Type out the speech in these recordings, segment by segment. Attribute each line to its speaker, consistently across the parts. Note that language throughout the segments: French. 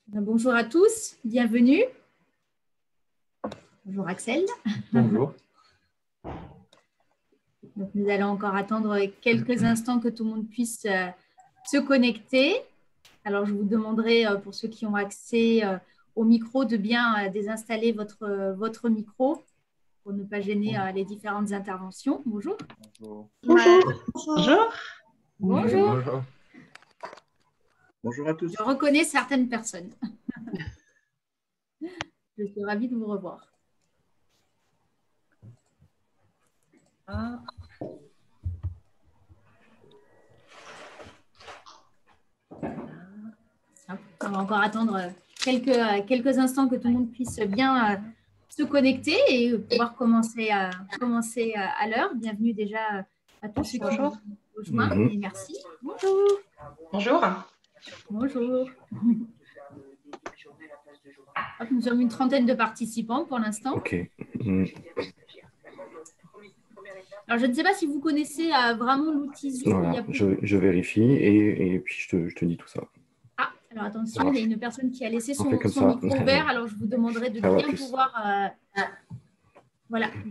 Speaker 1: Bonjour à tous, bienvenue. Bonjour Axel.
Speaker 2: Bonjour.
Speaker 1: Donc, nous allons encore attendre quelques instants que tout le monde puisse se connecter. Alors, je vous demanderai, pour ceux qui ont accès au micro, de bien désinstaller votre micro pour ne pas gêner les différentes interventions. Bonjour.
Speaker 2: Bonjour.
Speaker 3: Bonjour.
Speaker 1: Bonjour.
Speaker 2: Bonjour. Bonjour à tous.
Speaker 1: Je reconnais certaines personnes. Je suis ravie de vous revoir. Ah. On va encore attendre quelques instants que tout le monde puisse bien se connecter et pouvoir commencer à l'heure. Bienvenue déjà à tous ceux qui nous rejoignent et merci. Bonjour.
Speaker 3: Bonjour.
Speaker 1: Bonjour. Hop, nous sommes une trentaine de participants pour l'instant.
Speaker 4: Ok.
Speaker 1: Alors, je ne sais pas si vous connaissez vraiment l'outil Zoom.
Speaker 4: Voilà, je vérifie et puis je te dis tout ça.
Speaker 1: Ah, alors attention, il y a une personne qui a laissé son micro ouvert. Alors, je vous demanderai de bien pouvoir voilà, je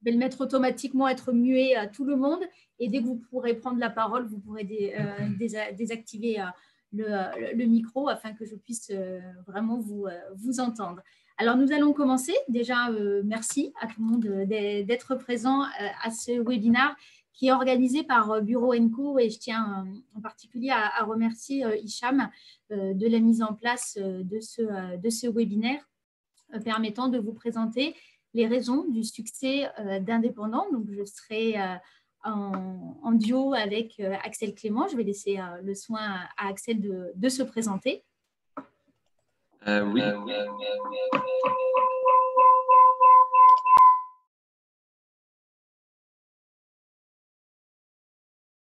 Speaker 1: vais le mettre automatiquement, être muet à tout le monde. Et dès que vous pourrez prendre la parole, vous pourrez désactiver le micro afin que je puisse vraiment vous entendre. Alors, nous allons commencer. Déjà, merci à tout le monde d'être présent à ce webinaire qui est organisé par Bureau & Co. Et je tiens en particulier à remercier Hicham de la mise en place de ce webinaire permettant de vous présenter les raisons du succès d'Indépendant. Donc, je serai en duo avec Axel Clément. Je vais laisser le soin à Axel de se présenter.
Speaker 2: Oui.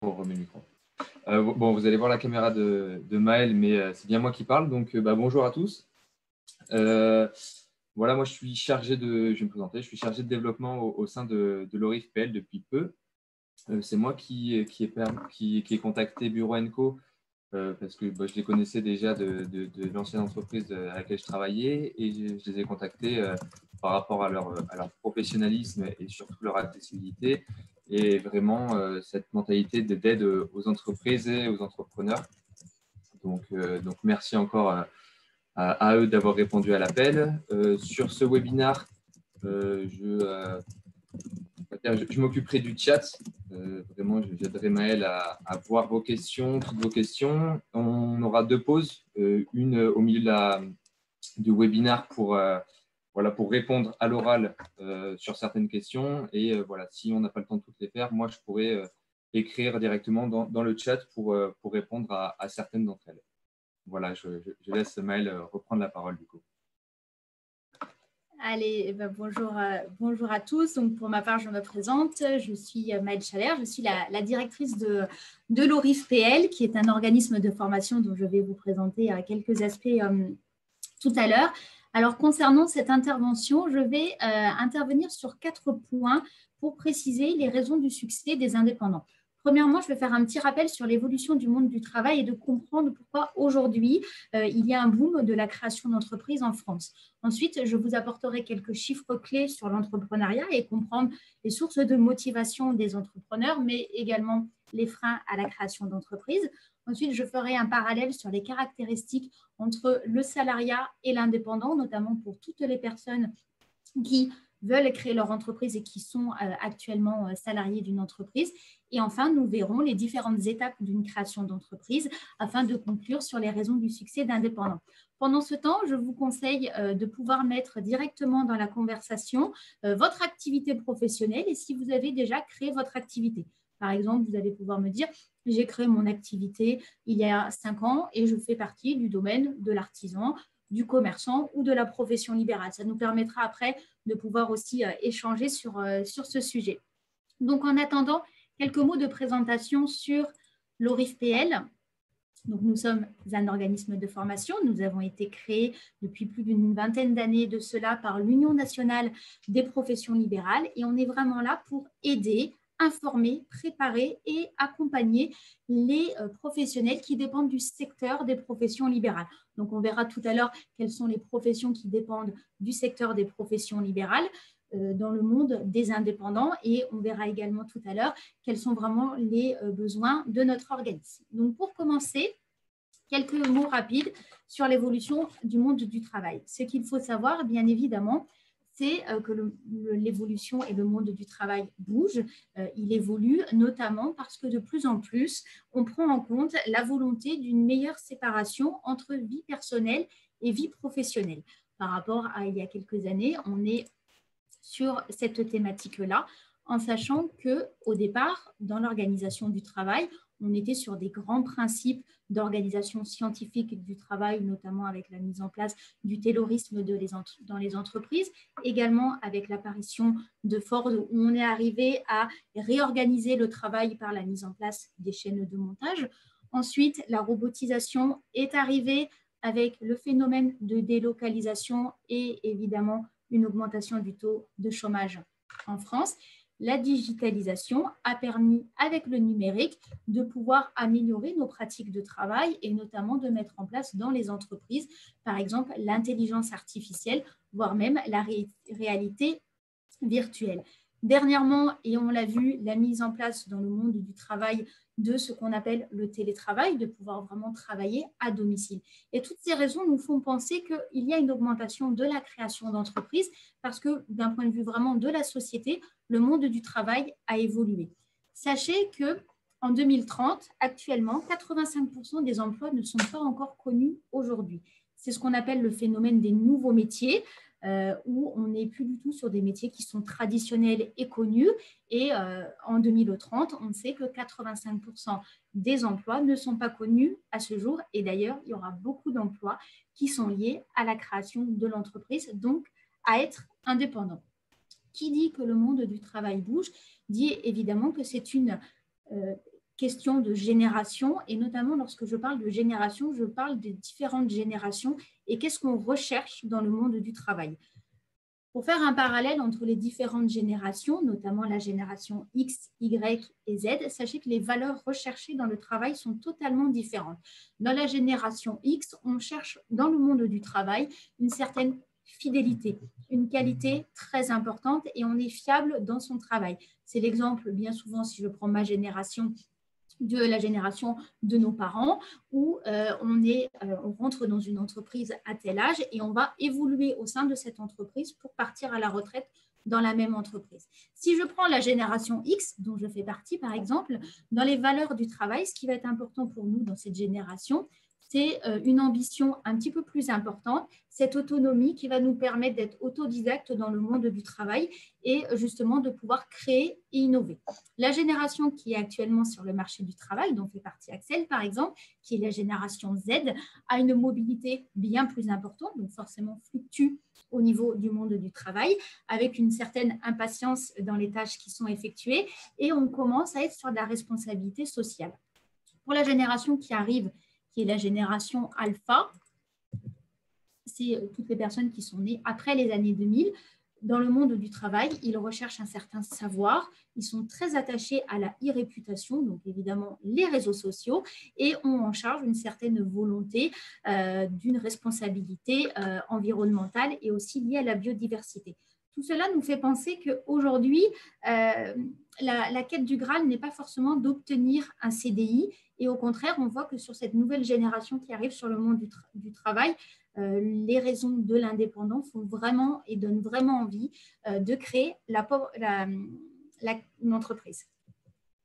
Speaker 2: On remet le micro. Bon, vous allez voir la caméra de Maël, mais c'est bien moi qui parle. Donc, bonjour à tous. Voilà, moi, je vais me présenter, je suis chargé de développement au sein de l'ORIF PL depuis peu. C'est moi qui ai contacté Bureau & Co. Parce que je les connaissais déjà de l'ancienne entreprise à laquelle je travaillais et je les ai contactés par rapport à leur professionnalisme et surtout leur accessibilité et vraiment cette mentalité d'aide aux entreprises et aux entrepreneurs. Donc merci encore à eux d'avoir répondu à l'appel. Sur ce webinaire, je m'occuperai du chat. Vraiment, j'aiderai Maël à voir toutes vos questions. On aura deux pauses, une au milieu du webinaire pour répondre à l'oral sur certaines questions. Et voilà, si on n'a pas le temps de toutes les faire, moi, je pourrais écrire directement dans le chat pour répondre à certaines d'entre elles. Voilà, je laisse Maël reprendre la parole du coup.
Speaker 1: Allez, bonjour à tous. Donc, pour ma part, je me présente. Je suis Maëlle Chalère. Je suis la directrice de l'ORIF PL, qui est un organisme de formation dont je vais vous présenter quelques aspects tout à l'heure. Alors, concernant cette intervention, je vais intervenir sur 4 points pour préciser les raisons du succès des indépendants. Premièrement, je vais faire un petit rappel sur l'évolution du monde du travail et de comprendre pourquoi aujourd'hui, il y a un boom de la création d'entreprises en France. Ensuite, je vous apporterai quelques chiffres clés sur l'entrepreneuriat et comprendre les sources de motivation des entrepreneurs, mais également les freins à la création d'entreprises. Ensuite, je ferai un parallèle sur les caractéristiques entre le salariat et l'indépendant, notamment pour toutes les personnes qui veulent créer leur entreprise et qui sont actuellement salariés d'une entreprise. Et enfin, nous verrons les différentes étapes d'une création d'entreprise afin de conclure sur les raisons du succès d'Indépendant. Pendant ce temps, je vous conseille de pouvoir mettre directement dans la conversation votre activité professionnelle et si vous avez déjà créé votre activité. Par exemple, vous allez pouvoir me dire « j'ai créé mon activité il y a 5 ans et je fais partie du domaine de l'artisan ». Du commerçant ou de la profession libérale. Ça nous permettra après de pouvoir aussi échanger sur ce sujet. Donc, en attendant, quelques mots de présentation sur l'ORIF PL. Donc, nous sommes un organisme de formation. Nous avons été créés depuis plus d'une vingtaine d'années de cela par l'Union nationale des professions libérales et on est vraiment là pour aider, informer, préparer et accompagner les professionnels qui dépendent du secteur des professions libérales. Donc, on verra tout à l'heure quelles sont les professions qui dépendent du secteur des professions libérales dans le monde des indépendants et on verra également tout à l'heure quels sont vraiment les besoins de notre organisme. Donc, pour commencer, quelques mots rapides sur l'évolution du monde du travail. Ce qu'il faut savoir, bien évidemment, c'est que l'évolution et le monde du travail bougent. Il évolue notamment parce que de plus en plus, on prend en compte la volonté d'une meilleure séparation entre vie personnelle et vie professionnelle. Par rapport à il y a quelques années, on est sur cette thématique-là, en sachant qu'au départ, dans l'organisation du travail, on était sur des grands principes d'organisation scientifique du travail, notamment avec la mise en place du taylorisme dans les entreprises, également avec l'apparition de Ford, où on est arrivé à réorganiser le travail par la mise en place des chaînes de montage. Ensuite, la robotisation est arrivée avec le phénomène de délocalisation et évidemment une augmentation du taux de chômage en France. La digitalisation a permis, avec le numérique, de pouvoir améliorer nos pratiques de travail et notamment de mettre en place dans les entreprises, par exemple, l'intelligence artificielle, voire même la réalité virtuelle. Dernièrement, et on l'a vu, la mise en place dans le monde du travail de ce qu'on appelle le télétravail, de pouvoir vraiment travailler à domicile. Et toutes ces raisons nous font penser qu'il y a une augmentation de la création d'entreprises parce que d'un point de vue vraiment de la société, le monde du travail a évolué. Sachez qu'en 2030, actuellement, 85% des emplois ne sont pas encore connus aujourd'hui. C'est ce qu'on appelle le phénomène des nouveaux métiers, où on n'est plus du tout sur des métiers qui sont traditionnels et connus. Et en 2030, on sait que 85% des emplois ne sont pas connus à ce jour. Et d'ailleurs, il y aura beaucoup d'emplois qui sont liés à la création de l'entreprise, donc à être indépendant. Qui dit que le monde du travail bouge, dit évidemment que c'est une question de génération, et notamment lorsque je parle de génération, je parle des différentes générations et qu'est-ce qu'on recherche dans le monde du travail. Pour faire un parallèle entre les différentes générations, notamment la génération X, Y et Z, sachez que les valeurs recherchées dans le travail sont totalement différentes. Dans la génération X, on cherche dans le monde du travail une certaine fidélité, une qualité très importante et on est fiable dans son travail. C'est l'exemple, bien souvent, si je prends ma génération, de la génération de nos parents où on rentre dans une entreprise à tel âge et on va évoluer au sein de cette entreprise pour partir à la retraite dans la même entreprise. Si je prends la génération X, dont je fais partie par exemple, dans les valeurs du travail, ce qui va être important pour nous dans cette génération, c'est une ambition un petit peu plus importante, cette autonomie qui va nous permettre d'être autodidactes dans le monde du travail et justement de pouvoir créer et innover. La génération qui est actuellement sur le marché du travail, dont fait partie Axel par exemple, qui est la génération Z, a une mobilité bien plus importante, donc forcément fluctue au niveau du monde du travail, avec une certaine impatience dans les tâches qui sont effectuées et on commence à être sur de la responsabilité sociale. Pour la génération qui arrive, qui est la génération alpha, c'est toutes les personnes qui sont nées après les années 2000. Dans le monde du travail, ils recherchent un certain savoir, ils sont très attachés à la e-réputation, donc évidemment les réseaux sociaux, et ont en charge une certaine volonté d'une responsabilité environnementale et aussi liée à la biodiversité. Tout cela nous fait penser qu'aujourd'hui, la quête du Graal n'est pas forcément d'obtenir un CDI, et au contraire, on voit que sur cette nouvelle génération qui arrive sur le monde du travail, les raisons de l'indépendant font vraiment et donnent vraiment envie de créer une entreprise.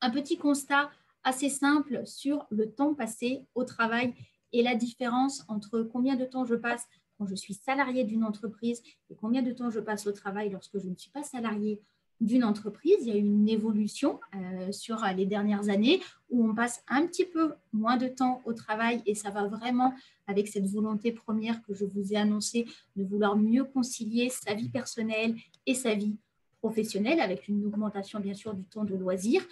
Speaker 1: Un petit constat assez simple sur le temps passé au travail et la différence entre combien de temps je passe quand je suis salarié d'une entreprise et combien de temps je passe au travail lorsque je ne suis pas salarié d'une entreprise. Il y a eu une évolution sur les dernières années où on passe un petit peu moins de temps au travail et ça va vraiment avec cette volonté première que je vous ai annoncée de vouloir mieux concilier sa vie personnelle et sa vie professionnelle avec une augmentation bien sûr du temps de loisir.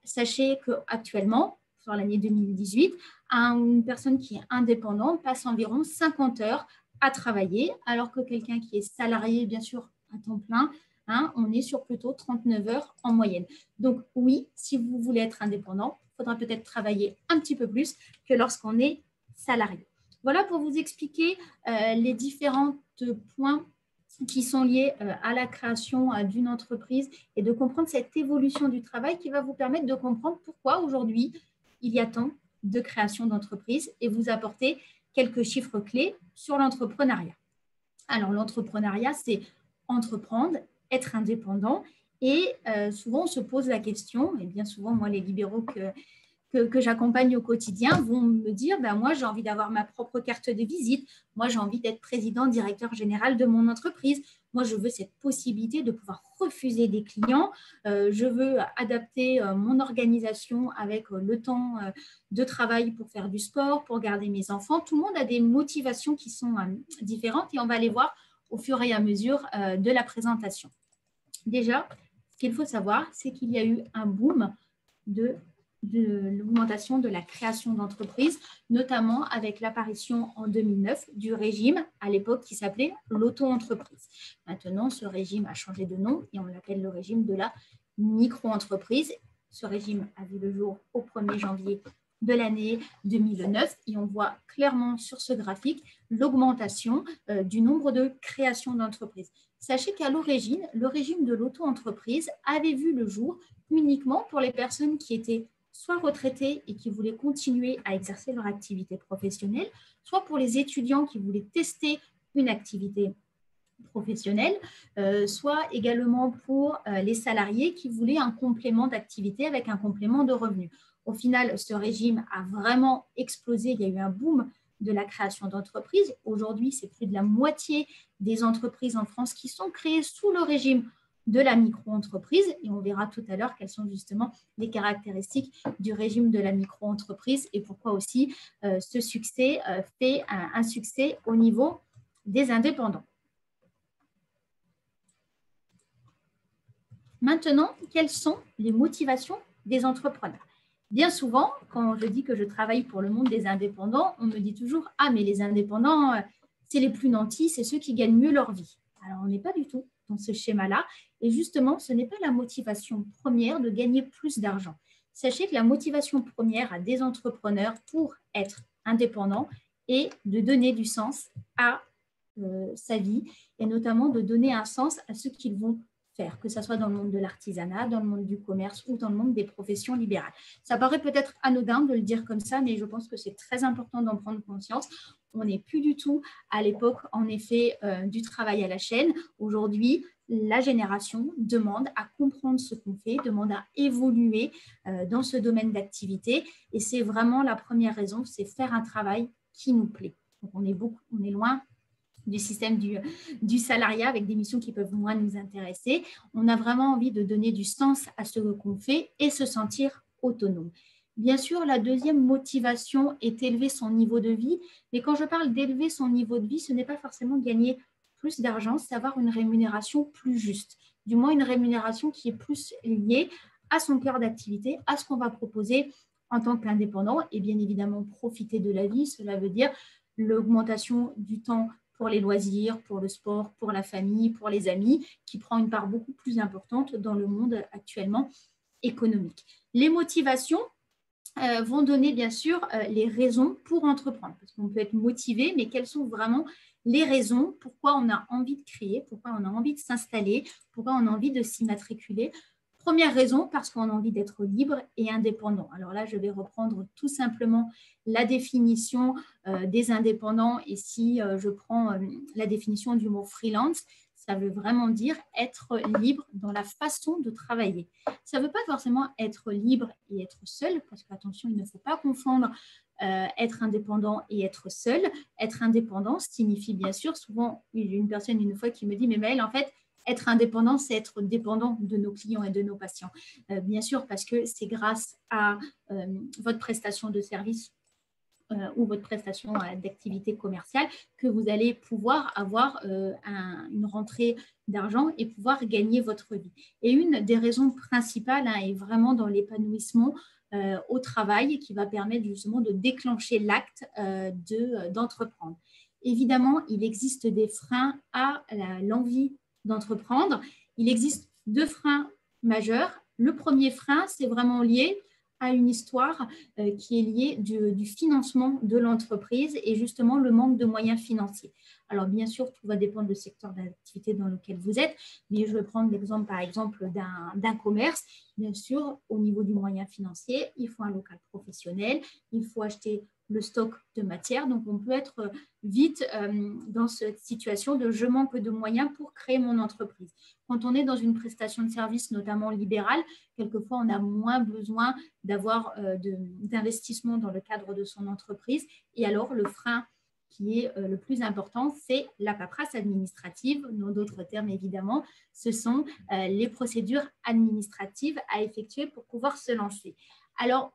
Speaker 1: Sachez qu'actuellement, sur l'année 2018, une personne qui est indépendante passe environ 50 heures à travailler alors que quelqu'un qui est salarié bien sûr à temps plein hein, on est sur plutôt 39 heures en moyenne. Donc oui, si vous voulez être indépendant, il faudra peut-être travailler un petit peu plus que lorsqu'on est salarié. Voilà pour vous expliquer les différents points qui sont liés à la création d'une entreprise et de comprendre cette évolution du travail qui va vous permettre de comprendre pourquoi aujourd'hui il y a tant de création d'entreprises et vous apporter quelques chiffres clés sur l'entrepreneuriat. Alors l'entrepreneuriat, c'est entreprendre, être indépendant et souvent on se pose la question, et bien souvent moi les libéraux que j'accompagne au quotidien vont me dire, ben moi j'ai envie d'avoir ma propre carte de visite, moi j'ai envie d'être président, directeur général de mon entreprise, moi je veux cette possibilité de pouvoir refuser des clients, je veux adapter mon organisation avec le temps de travail pour faire du sport, pour garder mes enfants. Tout le monde a des motivations qui sont différentes et on va les voir au fur et à mesure de la présentation. Déjà, ce qu'il faut savoir, c'est qu'il y a eu un boom de l'augmentation de la création d'entreprises, notamment avec l'apparition en 2009 du régime à l'époque qui s'appelait l'auto-entreprise. Maintenant, ce régime a changé de nom et on l'appelle le régime de la micro-entreprise. Ce régime a vu le jour au 1er janvier de l'année 2009 et on voit clairement sur ce graphique l'augmentation du nombre de créations d'entreprises. Sachez qu'à l'origine, le régime de l'auto-entreprise avait vu le jour uniquement pour les personnes qui étaient soit retraités et qui voulaient continuer à exercer leur activité professionnelle, soit pour les étudiants qui voulaient tester une activité professionnelle, soit également pour les salariés qui voulaient un complément d'activité avec un complément de revenus. Au final, ce régime a vraiment explosé, il y a eu un boom de la création d'entreprises. Aujourd'hui, c'est plus de la moitié des entreprises en France qui sont créées sous le régime de la micro-entreprise et on verra tout à l'heure quelles sont justement les caractéristiques du régime de la micro-entreprise et pourquoi aussi ce succès fait un succès au niveau des indépendants. Maintenant, quelles sont les motivations des entrepreneurs? Bien souvent, quand je dis que je travaille pour le monde des indépendants, on me dit toujours « Ah, mais les indépendants, c'est les plus nantis, c'est ceux qui gagnent mieux leur vie. » Alors, on n'est pas du tout dans ce schéma-là. Et justement, ce n'est pas la motivation première de gagner plus d'argent. Sachez que la motivation première à des entrepreneurs pour être indépendants est de donner du sens à sa vie et notamment de donner un sens à ce qu'ils vont faire, que ce soit dans le monde de l'artisanat, dans le monde du commerce ou dans le monde des professions libérales. Ça paraît peut-être anodin de le dire comme ça, mais je pense que c'est très important d'en prendre conscience. On n'est plus du tout à l'époque, en effet, du travail à la chaîne. Aujourd'hui, la génération demande à comprendre ce qu'on fait, demande à évoluer dans ce domaine d'activité. Et c'est vraiment la première raison, c'est faire un travail qui nous plaît. Donc, on est loin du système du salariat avec des missions qui peuvent moins nous intéresser. On a vraiment envie de donner du sens à ce qu'on fait et se sentir autonome. Bien sûr, la deuxième motivation est élever son niveau de vie, mais quand je parle d'élever son niveau de vie, ce n'est pas forcément gagner plus d'argent, c'est avoir une rémunération plus juste, du moins une rémunération qui est plus liée à son cœur d'activité, à ce qu'on va proposer en tant qu'indépendant et bien évidemment profiter de la vie. Cela veut dire l'augmentation du temps pour les loisirs, pour le sport, pour la famille, pour les amis, qui prend une part beaucoup plus importante dans le monde actuellement économique. Les motivations vont donner bien sûr les raisons pour entreprendre, parce qu'on peut être motivé, mais quelles sont vraiment les raisons, pourquoi on a envie de créer, pourquoi on a envie de s'installer, pourquoi on a envie de s'immatriculer. Première raison, parce qu'on a envie d'être libre et indépendant. Alors là, je vais reprendre tout simplement la définition des indépendants. Et si je prends la définition du mot freelance, ça veut vraiment dire être libre dans la façon de travailler. Ça ne veut pas forcément être libre et être seul, parce qu'attention, il ne faut pas confondre être indépendant et être seul. Être indépendant signifie bien sûr, souvent, il y a une personne une fois qui me dit « Mais Maëlle, en fait, être indépendant, c'est être dépendant de nos clients et de nos patients. » Bien sûr, parce que c'est grâce à votre prestation de service ou votre prestation d'activité commerciale que vous allez pouvoir avoir une rentrée d'argent et pouvoir gagner votre vie. Et une des raisons principales est vraiment dans l'épanouissement au travail qui va permettre justement de déclencher l'acte d'entreprendre. Évidemment, il existe des freins à l'envie d'entreprendre. il existe deux freins majeurs. Le premier frein, c'est vraiment lié à une histoire qui est liée du financement de l'entreprise et justement le manque de moyens financiers. Alors, bien sûr, tout va dépendre du secteur d'activité dans lequel vous êtes, mais je vais prendre l'exemple, par exemple, d'un commerce. Bien sûr, au niveau du moyen financier, il faut un local professionnel, il faut acheter le stock de matière. Donc, on peut être vite dans cette situation de je manque de moyens pour créer mon entreprise. Quand on est dans une prestation de service, notamment libérale, quelquefois, on a moins besoin d'avoir d'investissement dans le cadre de son entreprise. Et alors, le frein qui est le plus important, c'est la paperasse administrative. Dans d'autres termes, évidemment, ce sont les procédures administratives à effectuer pour pouvoir se lancer. Alors,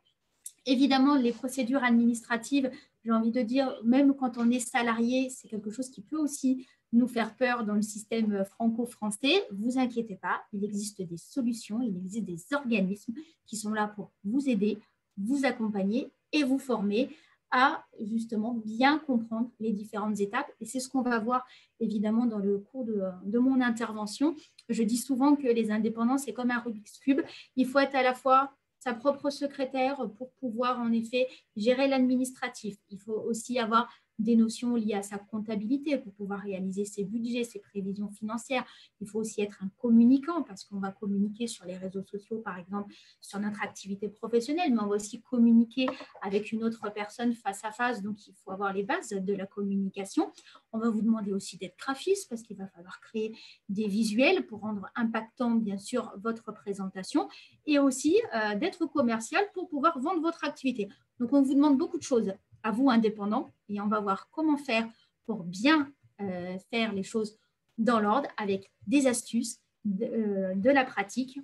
Speaker 1: évidemment, les procédures administratives, j'ai envie de dire, même quand on est salarié, c'est quelque chose qui peut aussi nous faire peur dans le système franco-français. Vous inquiétez pas, il existe des solutions, il existe des organismes qui sont là pour vous aider, vous accompagner et vous former à justement bien comprendre les différentes étapes. Et c'est ce qu'on va voir évidemment dans le cours de mon intervention. Je dis souvent que les indépendants, c'est comme un Rubik's Cube. Il faut être à la fois sa propre secrétaire pour pouvoir en effet gérer l'administratif. Il faut aussi avoir des notions liées à sa comptabilité pour pouvoir réaliser ses budgets, ses prévisions financières. Il faut aussi être un communicant parce qu'on va communiquer sur les réseaux sociaux, par exemple, sur notre activité professionnelle, mais on va aussi communiquer avec une autre personne face à face. Donc, il faut avoir les bases de la communication. On va vous demander aussi d'être graphiste parce qu'il va falloir créer des visuels pour rendre impactant, bien sûr, votre présentation et aussi d'être commercial pour pouvoir vendre votre activité. Donc, on vous demande beaucoup de choses à vous, indépendants, et on va voir comment faire pour bien faire les choses dans l'ordre avec des astuces, de la pratique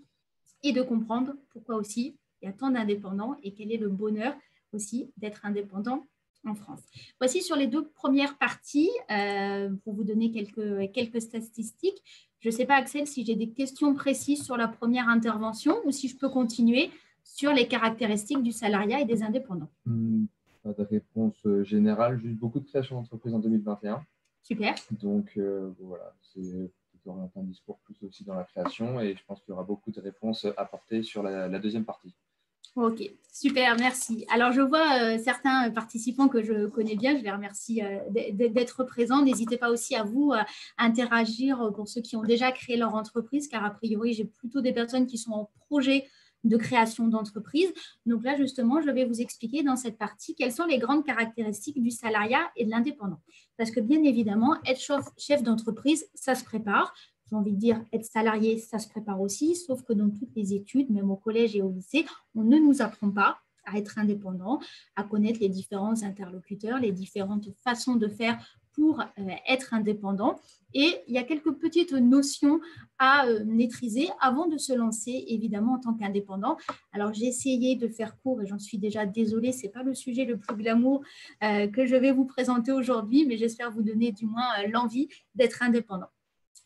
Speaker 1: et de comprendre pourquoi aussi il y a tant d'indépendants et quel est le bonheur aussi d'être indépendant en France. Voici sur les deux premières parties, pour vous donner quelques statistiques. Je ne sais pas, Axel, si j'ai des questions précises sur la première intervention ou si je peux continuer sur les caractéristiques du salariat et des indépendants.
Speaker 2: Pas de réponse générale, juste beaucoup de création d'entreprises en 2021.
Speaker 1: Super.
Speaker 2: Donc, voilà, c'est plutôt un discours plus aussi dans la création et je pense qu'il y aura beaucoup de réponses apportées sur la deuxième partie.
Speaker 1: Ok, super, merci. Alors, je vois certains participants que je connais bien, je les remercie d'être présents. N'hésitez pas aussi à vous interagir pour ceux qui ont déjà créé leur entreprise, car a priori, j'ai plutôt des personnes qui sont en projet de création d'entreprise. Donc là, justement, je vais vous expliquer dans cette partie quelles sont les grandes caractéristiques du salariat et de l'indépendant. Parce que bien évidemment, être chef d'entreprise, ça se prépare. J'ai envie de dire, être salarié, ça se prépare aussi, sauf que dans toutes les études, même au collège et au lycée, on ne nous apprend pas à être indépendant, à connaître les différents interlocuteurs, les différentes façons de faire pour être indépendant. Et il y a quelques petites notions à maîtriser avant de se lancer, évidemment, en tant qu'indépendant. Alors, j'ai essayé de faire court et j'en suis déjà désolée, ce n'est pas le sujet le plus glamour que je vais vous présenter aujourd'hui, mais j'espère vous donner du moins l'envie d'être indépendant.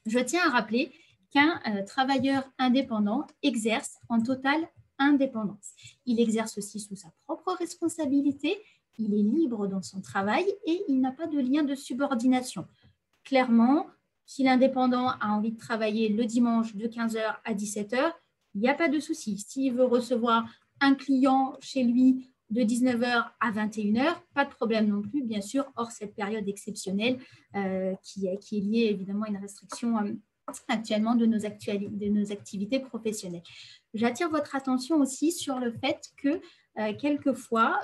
Speaker 1: Je tiens à rappeler qu'un travailleur indépendant exerce en totale indépendance. Il exerce aussi sous sa propre responsabilité, il est libre dans son travail et il n'a pas de lien de subordination. Clairement, si l'indépendant a envie de travailler le dimanche de 15h à 17h, il n'y a pas de souci. S'il veut recevoir un client chez lui de 19h à 21h, pas de problème non plus, bien sûr, hors cette période exceptionnelle qui est liée évidemment à une restriction actuellement de nos activités professionnelles. J'attire votre attention aussi sur le fait que quelquefois,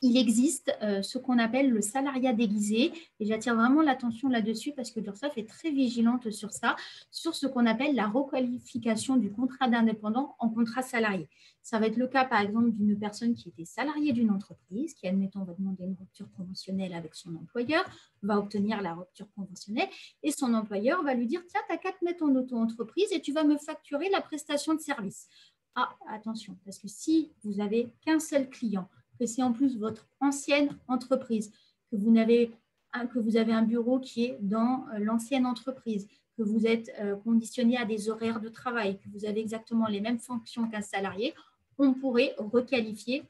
Speaker 1: il existe ce qu'on appelle le salariat déguisé et j'attire vraiment l'attention là-dessus parce que l'URSSAF est très vigilante sur ça, sur ce qu'on appelle la requalification du contrat d'indépendant en contrat salarié. Ça va être le cas par exemple d'une personne qui était salariée d'une entreprise, qui admettons va demander une rupture conventionnelle avec son employeur, va obtenir la rupture conventionnelle et son employeur va lui dire « Tiens, tu n'as qu'à te mettre en auto-entreprise et tu vas me facturer la prestation de service. » Ah, attention, parce que si vous n'avez qu'un seul client, que c'est en plus votre ancienne entreprise, que vous avez un bureau qui est dans l'ancienne entreprise, que vous êtes conditionné à des horaires de travail, que vous avez exactement les mêmes fonctions qu'un salarié, on pourrait requalifier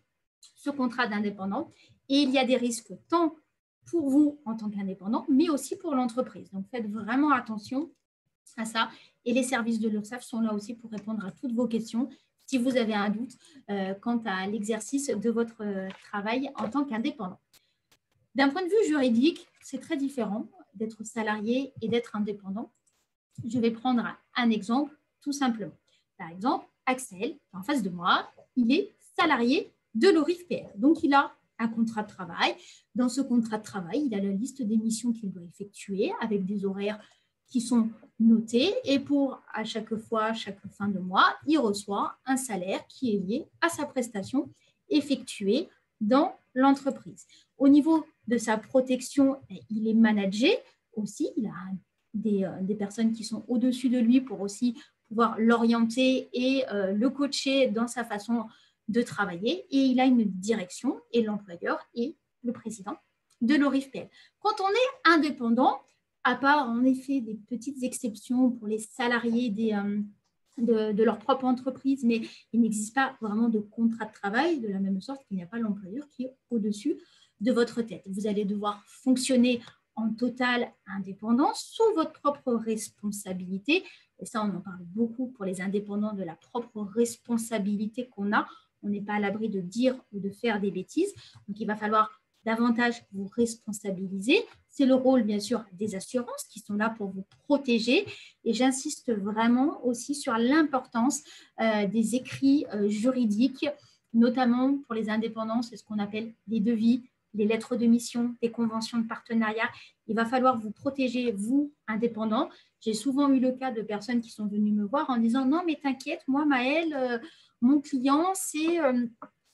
Speaker 1: ce contrat d'indépendant. Et il y a des risques tant pour vous en tant qu'indépendant, mais aussi pour l'entreprise. Donc, faites vraiment attention à ça Et les services de l'URSSAF sont là aussi pour répondre à toutes vos questions si vous avez un doute quant à l'exercice de votre travail en tant qu'indépendant. D'un point de vue juridique, c'est très différent d'être salarié et d'être indépendant. Je vais prendre un exemple tout simplement. Par exemple, Axel, en face de moi, il est salarié de l'ORIF-PL. Donc, il a un contrat de travail. Dans ce contrat de travail, il a la liste des missions qu'il doit effectuer avec des horaires qui sont notés. Et pour, à chaque fois, chaque fin de mois, il reçoit un salaire qui est lié à sa prestation effectuée dans l'entreprise. Au niveau de sa protection, il est managé aussi. Il a des personnes qui sont au-dessus de lui pour aussi pouvoir l'orienter et le coacher dans sa façon de travailler. Et il a une direction et l'employeur est le président de l'ORIF-PL. Quand on est indépendant, à part en effet des petites exceptions pour les salariés de leur propre entreprise, mais il n'existe pas vraiment de contrat de travail, de la même sorte qu'il n'y a pas l'employeur qui est au-dessus de votre tête. Vous allez devoir fonctionner en totale indépendance sous votre propre responsabilité. Et ça, on en parle beaucoup pour les indépendants de la propre responsabilité qu'on a. On n'est pas à l'abri de dire ou de faire des bêtises. Donc, il va falloir davantage vous responsabiliser. C'est le rôle, bien sûr, des assurances qui sont là pour vous protéger. Et j'insiste vraiment aussi sur l'importance des écrits juridiques, notamment pour les indépendants, c'est ce qu'on appelle les devis, les lettres de mission, les conventions de partenariat. Il va falloir vous protéger, vous, indépendants. J'ai souvent eu le cas de personnes qui sont venues me voir en disant « Non, mais t'inquiète, moi, Maëlle, mon client, c'est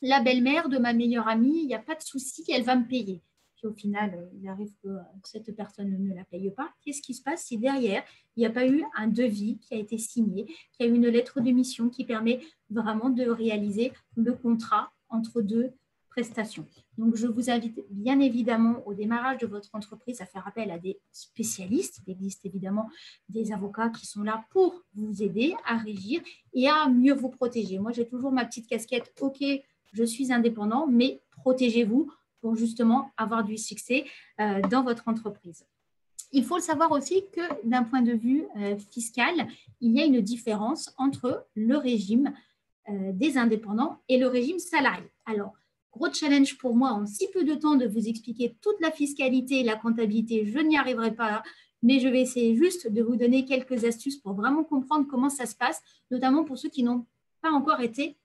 Speaker 1: la belle-mère de ma meilleure amie, il n'y a pas de souci, elle va me payer. » Puis au final, il arrive que cette personne ne la paye pas. Qu'est-ce qui se passe si derrière, il n'y a pas eu un devis qui a été signé, qu'il y a eu une lettre de mission qui permet vraiment de réaliser le contrat entre deux prestations. Donc, je vous invite bien évidemment au démarrage de votre entreprise à faire appel à des spécialistes. Il existe évidemment des avocats qui sont là pour vous aider à régir et à mieux vous protéger. Moi, j'ai toujours ma petite casquette, ok, je suis indépendant, mais protégez-vous pour justement avoir du succès dans votre entreprise. Il faut le savoir aussi que d'un point de vue fiscal, il y a une différence entre le régime des indépendants et le régime salarié. Alors, gros challenge pour moi en si peu de temps de vous expliquer toute la fiscalité et la comptabilité, je n'y arriverai pas, mais je vais essayer juste de vous donner quelques astuces pour vraiment comprendre comment ça se passe, notamment pour ceux qui n'ont pas encore été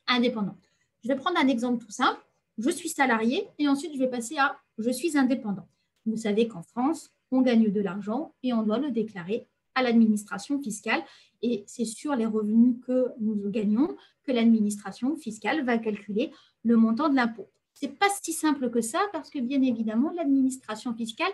Speaker 1: indépendants. Je vais prendre un exemple tout simple. Je suis salarié et ensuite je vais passer à je suis indépendant. Vous savez qu'en France, on gagne de l'argent et on doit le déclarer à l'administration fiscale. Et c'est sur les revenus que nous gagnons que l'administration fiscale va calculer le montant de l'impôt. Ce n'est pas si simple que ça parce que bien évidemment, l'administration fiscale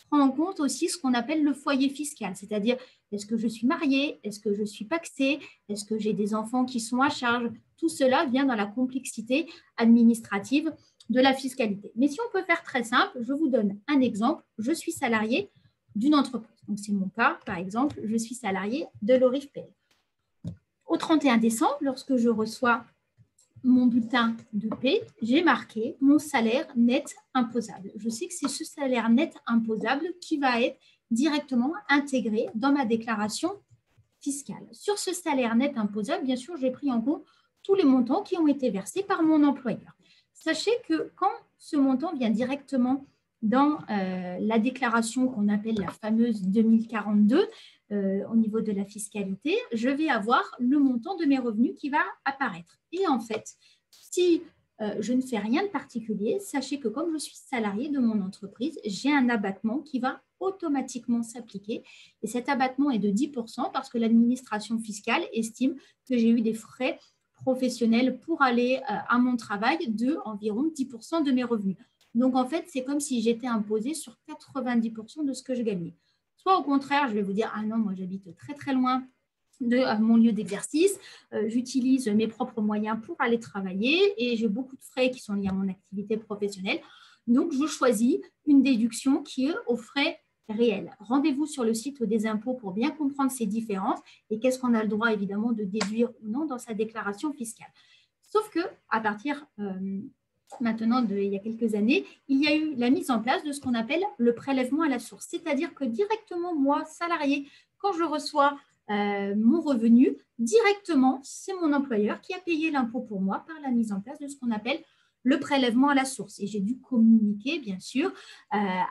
Speaker 1: prend en compte aussi ce qu'on appelle le foyer fiscal, c'est-à-dire est-ce que je suis mariée, est-ce que je suis pacsée, est-ce que j'ai des enfants qui sont à charge. Tout cela vient dans la complexité administrative de la fiscalité. Mais si on peut faire très simple, je vous donne un exemple. Je suis salarié d'une entreprise. Donc, c'est mon cas, par exemple, je suis salarié de l'ORIF-PL. Au 31 décembre, lorsque je reçois mon bulletin de paie, j'ai marqué mon salaire net imposable. Je sais que c'est ce salaire net imposable qui va être directement intégré dans ma déclaration fiscale. Sur ce salaire net imposable, bien sûr, j'ai pris en compte tous les montants qui ont été versés par mon employeur. Sachez que quand ce montant vient directement dans la déclaration qu'on appelle la fameuse 2042, au niveau de la fiscalité, je vais avoir le montant de mes revenus qui va apparaître. Et en fait, si je ne fais rien de particulier, sachez que comme je suis salarié de mon entreprise, j'ai un abattement qui va automatiquement s'appliquer. Et cet abattement est de 10% parce que l'administration fiscale estime que j'ai eu des frais professionnels pour aller à mon travail de environ 10% de mes revenus. Donc, en fait, c'est comme si j'étais imposée sur 90% de ce que je gagnais. Soit au contraire, je vais vous dire, ah non, moi j'habite très très loin de mon lieu d'exercice, j'utilise mes propres moyens pour aller travailler et j'ai beaucoup de frais qui sont liés à mon activité professionnelle. Donc, je choisis une déduction qui est aux frais réels. Rendez-vous sur le site des impôts pour bien comprendre ces différences et qu'est-ce qu'on a le droit évidemment de déduire ou non dans sa déclaration fiscale. Sauf qu'à partir maintenant, il y a quelques années, il y a eu la mise en place de ce qu'on appelle le prélèvement à la source. C'est-à-dire que directement, moi, salarié, quand je reçois mon revenu directement, c'est mon employeur qui a payé l'impôt pour moi par la mise en place de ce qu'on appelle le prélèvement à la source. Et j'ai dû communiquer, bien sûr,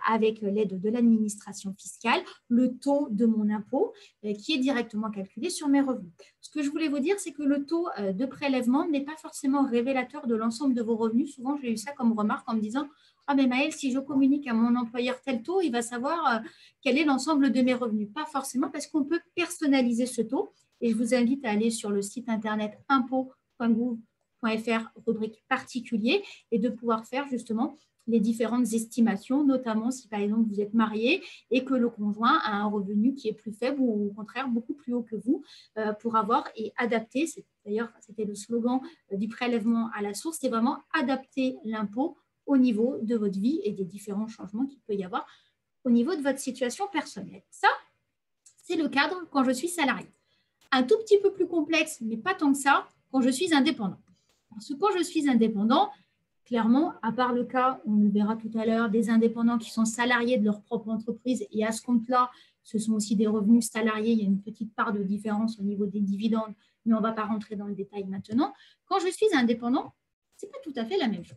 Speaker 1: avec l'aide de l'administration fiscale, le taux de mon impôt qui est directement calculé sur mes revenus. Ce que je voulais vous dire, c'est que le taux de prélèvement n'est pas forcément révélateur de l'ensemble de vos revenus. Souvent, j'ai eu ça comme remarque en me disant « Ah, mais Maëlle, si je communique à mon employeur tel taux, il va savoir quel est l'ensemble de mes revenus. » Pas forcément, parce qu'on peut personnaliser ce taux. Et je vous invite à aller sur le site internet impôt.gouv.fr, rubrique particulier, et de pouvoir faire justement les différentes estimations, notamment si par exemple vous êtes marié et que le conjoint a un revenu qui est plus faible ou au contraire beaucoup plus haut que vous, pour avoir et adapter, d'ailleurs c'était le slogan du prélèvement à la source, c'est vraiment adapter l'impôt au niveau de votre vie et des différents changements qu'il peut y avoir au niveau de votre situation personnelle. Ça, c'est le cadre quand je suis salarié. Un tout petit peu plus complexe, mais pas tant que ça, quand je suis indépendant. Parce que quand je suis indépendant, clairement, à part le cas, on le verra tout à l'heure, des indépendants qui sont salariés de leur propre entreprise, et à ce compte-là, ce sont aussi des revenus salariés, il y a une petite part de différence au niveau des dividendes, mais on ne va pas rentrer dans le détail maintenant. Quand je suis indépendant, ce n'est pas tout à fait la même chose.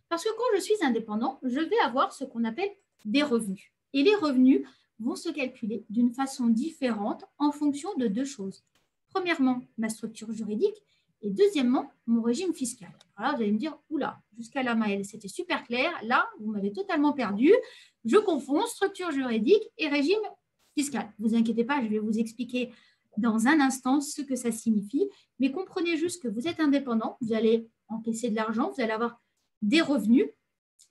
Speaker 1: Parce que quand je suis indépendant, je vais avoir ce qu'on appelle des revenus. Et les revenus vont se calculer d'une façon différente en fonction de deux choses. Premièrement, ma structure juridique et deuxièmement, mon régime fiscal. Alors, vous allez me dire, oula, jusqu'à là, Maëlle, c'était super clair. Là, vous m'avez totalement perdu. Je confonds structure juridique et régime fiscal. Ne vous inquiétez pas, je vais vous expliquer dans un instant ce que ça signifie. Mais comprenez juste que vous êtes indépendant, vous allez encaisser de l'argent, vous allez avoir des revenus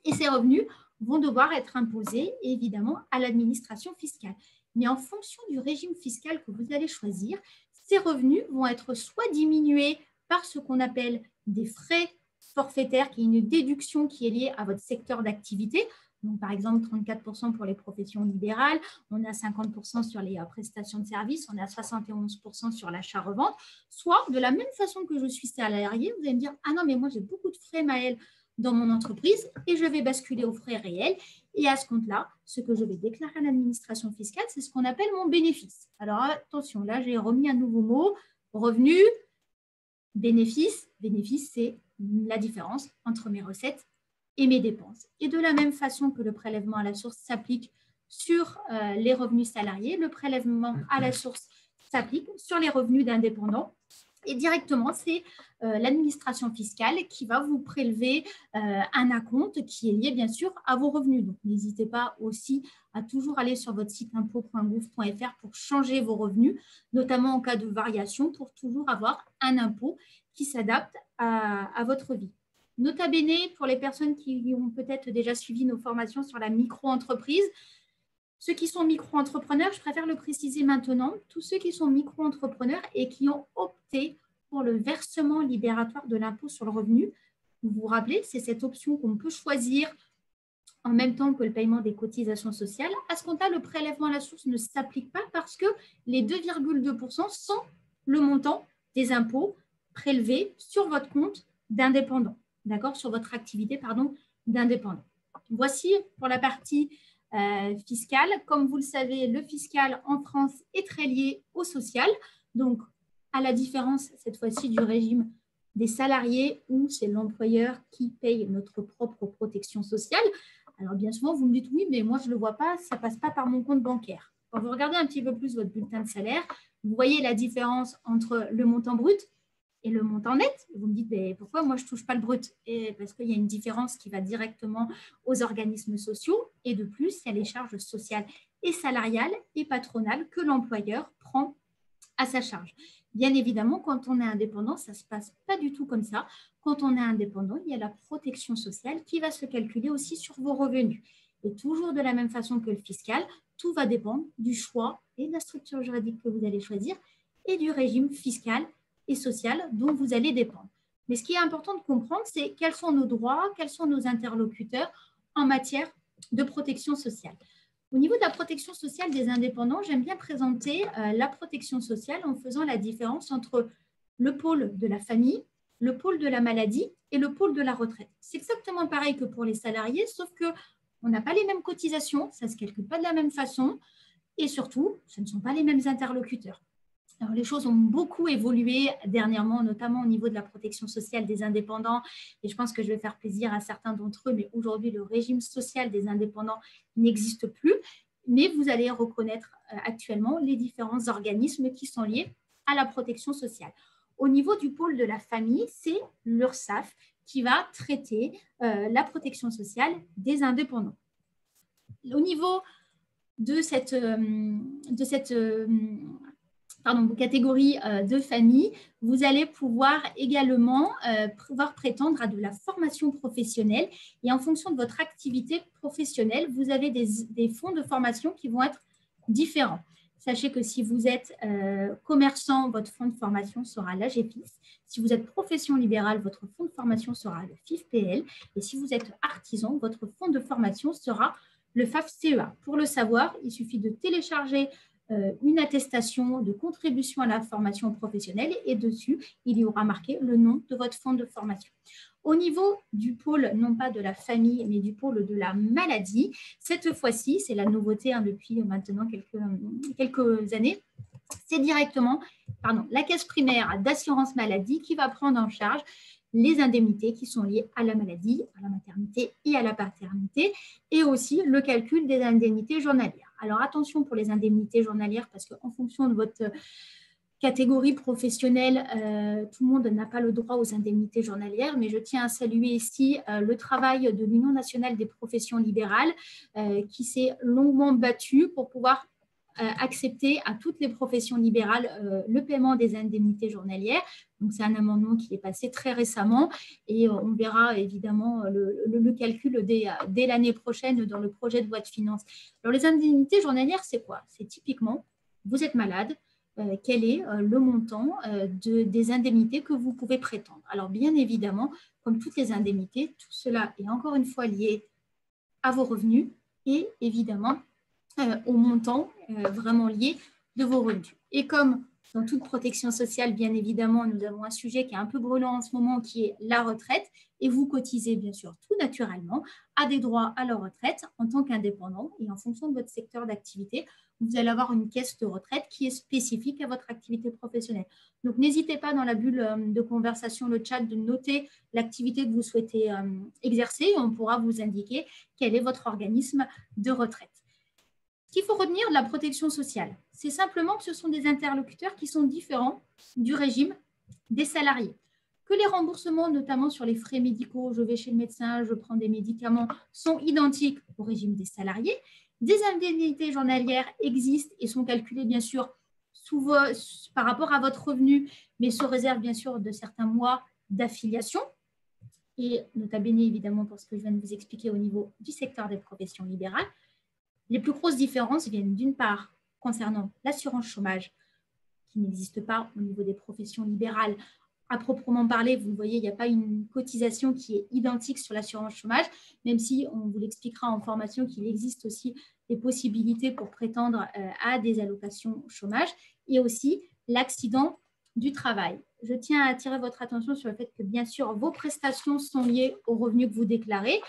Speaker 1: et ces revenus vont devoir être imposés évidemment à l'administration fiscale. Mais en fonction du régime fiscal que vous allez choisir, ces revenus vont être soit diminués par ce qu'on appelle des frais forfaitaires, qui est une déduction qui est liée à votre secteur d'activité. Donc, par exemple, 34% pour les professions libérales, on a 50% sur les prestations de services, on a 71% sur l'achat-revente. Soit, de la même façon que je suis salarié, vous allez me dire « Ah non, mais moi, j'ai beaucoup de frais, Maëlle, dans mon entreprise et je vais basculer aux frais réels. Et à ce compte-là, ce que je vais déclarer à l'administration fiscale, c'est ce qu'on appelle mon bénéfice. » Alors, attention, là, j'ai remis un nouveau mot, revenu, bénéfice. Bénéfice, c'est la différence entre mes recettes et mes dépenses. Et de la même façon que le prélèvement à la source s'applique sur les revenus salariés, le prélèvement à la source s'applique sur les revenus d'indépendants. Et directement, c'est l'administration fiscale qui va vous prélever un acompte qui est lié bien sûr à vos revenus. Donc, n'hésitez pas aussi à toujours aller sur votre site impôt.gouv.fr pour changer vos revenus, notamment en cas de variation, pour toujours avoir un impôt qui s'adapte à votre vie. Nota bene, pour les personnes qui ont peut-être déjà suivi nos formations sur la micro-entreprise, ceux qui sont micro-entrepreneurs, je préfère le préciser maintenant, tous ceux qui sont micro-entrepreneurs et qui ont opté pour le versement libératoire de l'impôt sur le revenu, vous vous rappelez, c'est cette option qu'on peut choisir en même temps que le paiement des cotisations sociales. À ce compte-là, le prélèvement à la source ne s'applique pas parce que les 2,2% sont le montant des impôts prélevés sur votre compte d'indépendant, d'accord, sur votre activité, d'indépendant. Voici pour la partie fiscale. Comme vous le savez, le fiscal en France est très lié au social. Donc, à la différence cette fois-ci du régime des salariés où c'est l'employeur qui paye notre propre protection sociale. Alors, bien souvent, vous me dites oui, mais moi, je ne le vois pas, ça ne passe pas par mon compte bancaire. Quand vous regardez un petit peu plus votre bulletin de salaire, vous voyez la différence entre le montant brut et le montant net. Vous me dites, mais pourquoi moi je ne touche pas le brut? Et parce qu'il y a une différence qui va directement aux organismes sociaux et de plus, il y a les charges sociales et salariales et patronales que l'employeur prend à sa charge. Bien évidemment, quand on est indépendant, ça ne se passe pas du tout comme ça. Quand on est indépendant, il y a la protection sociale qui va se calculer aussi sur vos revenus. Et toujours de la même façon que le fiscal, tout va dépendre du choix et de la structure juridique que vous allez choisir et du régime fiscal et social dont vous allez dépendre. Mais ce qui est important de comprendre, c'est quels sont nos droits, quels sont nos interlocuteurs en matière de protection sociale. Au niveau de la protection sociale des indépendants, j'aime bien présenter la protection sociale en faisant la différence entre le pôle de la famille, le pôle de la maladie et le pôle de la retraite. C'est exactement pareil que pour les salariés, sauf qu'on n'a pas les mêmes cotisations, ça ne se calcule pas de la même façon et surtout, ce ne sont pas les mêmes interlocuteurs. Alors, les choses ont beaucoup évolué dernièrement, notamment au niveau de la protection sociale des indépendants. Et je pense que je vais faire plaisir à certains d'entre eux, mais aujourd'hui, le régime social des indépendants n'existe plus. Mais vous allez reconnaître actuellement les différents organismes qui sont liés à la protection sociale. Au niveau du pôle de la famille, c'est l'URSSAF qui va traiter la protection sociale des indépendants. Au niveau de cette catégorie de famille, vous allez pouvoir également prétendre à de la formation professionnelle et en fonction de votre activité professionnelle, vous avez des fonds de formation qui vont être différents. Sachez que si vous êtes commerçant, votre fonds de formation sera l'AGEFIS. Si vous êtes profession libérale, votre fonds de formation sera le FIF-PL. Et si vous êtes artisan, votre fonds de formation sera le FAF-CEA. Pour le savoir, il suffit de télécharger une attestation de contribution à la formation professionnelle et dessus, il y aura marqué le nom de votre fonds de formation. Au niveau du pôle, non pas de la famille, mais du pôle de la maladie, cette fois-ci, c'est la nouveauté depuis maintenant quelques années, c'est directement la caisse primaire d'assurance maladie qui va prendre en charge les indemnités qui sont liées à la maladie, à la maternité et à la paternité, et aussi le calcul des indemnités journalières. Alors attention pour les indemnités journalières, parce qu'en fonction de votre catégorie professionnelle, tout le monde n'a pas le droit aux indemnités journalières, mais je tiens à saluer ici le travail de l'Union nationale des professions libérales qui s'est longuement battue pour pouvoir accepter à toutes les professions libérales le paiement des indemnités journalières. Donc, c'est un amendement qui est passé très récemment et on verra évidemment le calcul dès l'année prochaine dans le projet de loi de finances. Alors, les indemnités journalières, c'est quoi? C'est typiquement, vous êtes malade, quel est le montant des indemnités que vous pouvez prétendre. Alors, bien évidemment, comme toutes les indemnités, tout cela est encore une fois lié à vos revenus et évidemment au montant vraiment lié de vos revenus. Et comme dans toute protection sociale, bien évidemment, nous avons un sujet qui est un peu brûlant en ce moment, qui est la retraite. Et vous cotisez, bien sûr, tout naturellement à des droits à la retraite en tant qu'indépendant. Et en fonction de votre secteur d'activité, vous allez avoir une caisse de retraite qui est spécifique à votre activité professionnelle. Donc, n'hésitez pas dans la bulle de conversation, le chat, de noter l'activité que vous souhaitez exercer. Et on pourra vous indiquer quel est votre organisme de retraite. Ce qu'il faut retenir de la protection sociale, c'est simplement que ce sont des interlocuteurs qui sont différents du régime des salariés. Que les remboursements, notamment sur les frais médicaux, je vais chez le médecin, je prends des médicaments, sont identiques au régime des salariés. Des indemnités journalières existent et sont calculées, bien sûr, par rapport à votre revenu, mais sous réserve, bien sûr, de certains mois d'affiliation. Et notamment, évidemment, pour ce que je viens de vous expliquer au niveau du secteur des professions libérales. Les plus grosses différences viennent d'une part concernant l'assurance chômage, qui n'existe pas au niveau des professions libérales. À proprement parler, vous voyez, il n'y a pas une cotisation qui est identique sur l'assurance chômage, même si on vous l'expliquera en formation qu'il existe aussi des possibilités pour prétendre à des allocations chômage, et aussi l'accident du travail. Je tiens à attirer votre attention sur le fait que, bien sûr, vos prestations sont liées aux revenus que vous déclarez.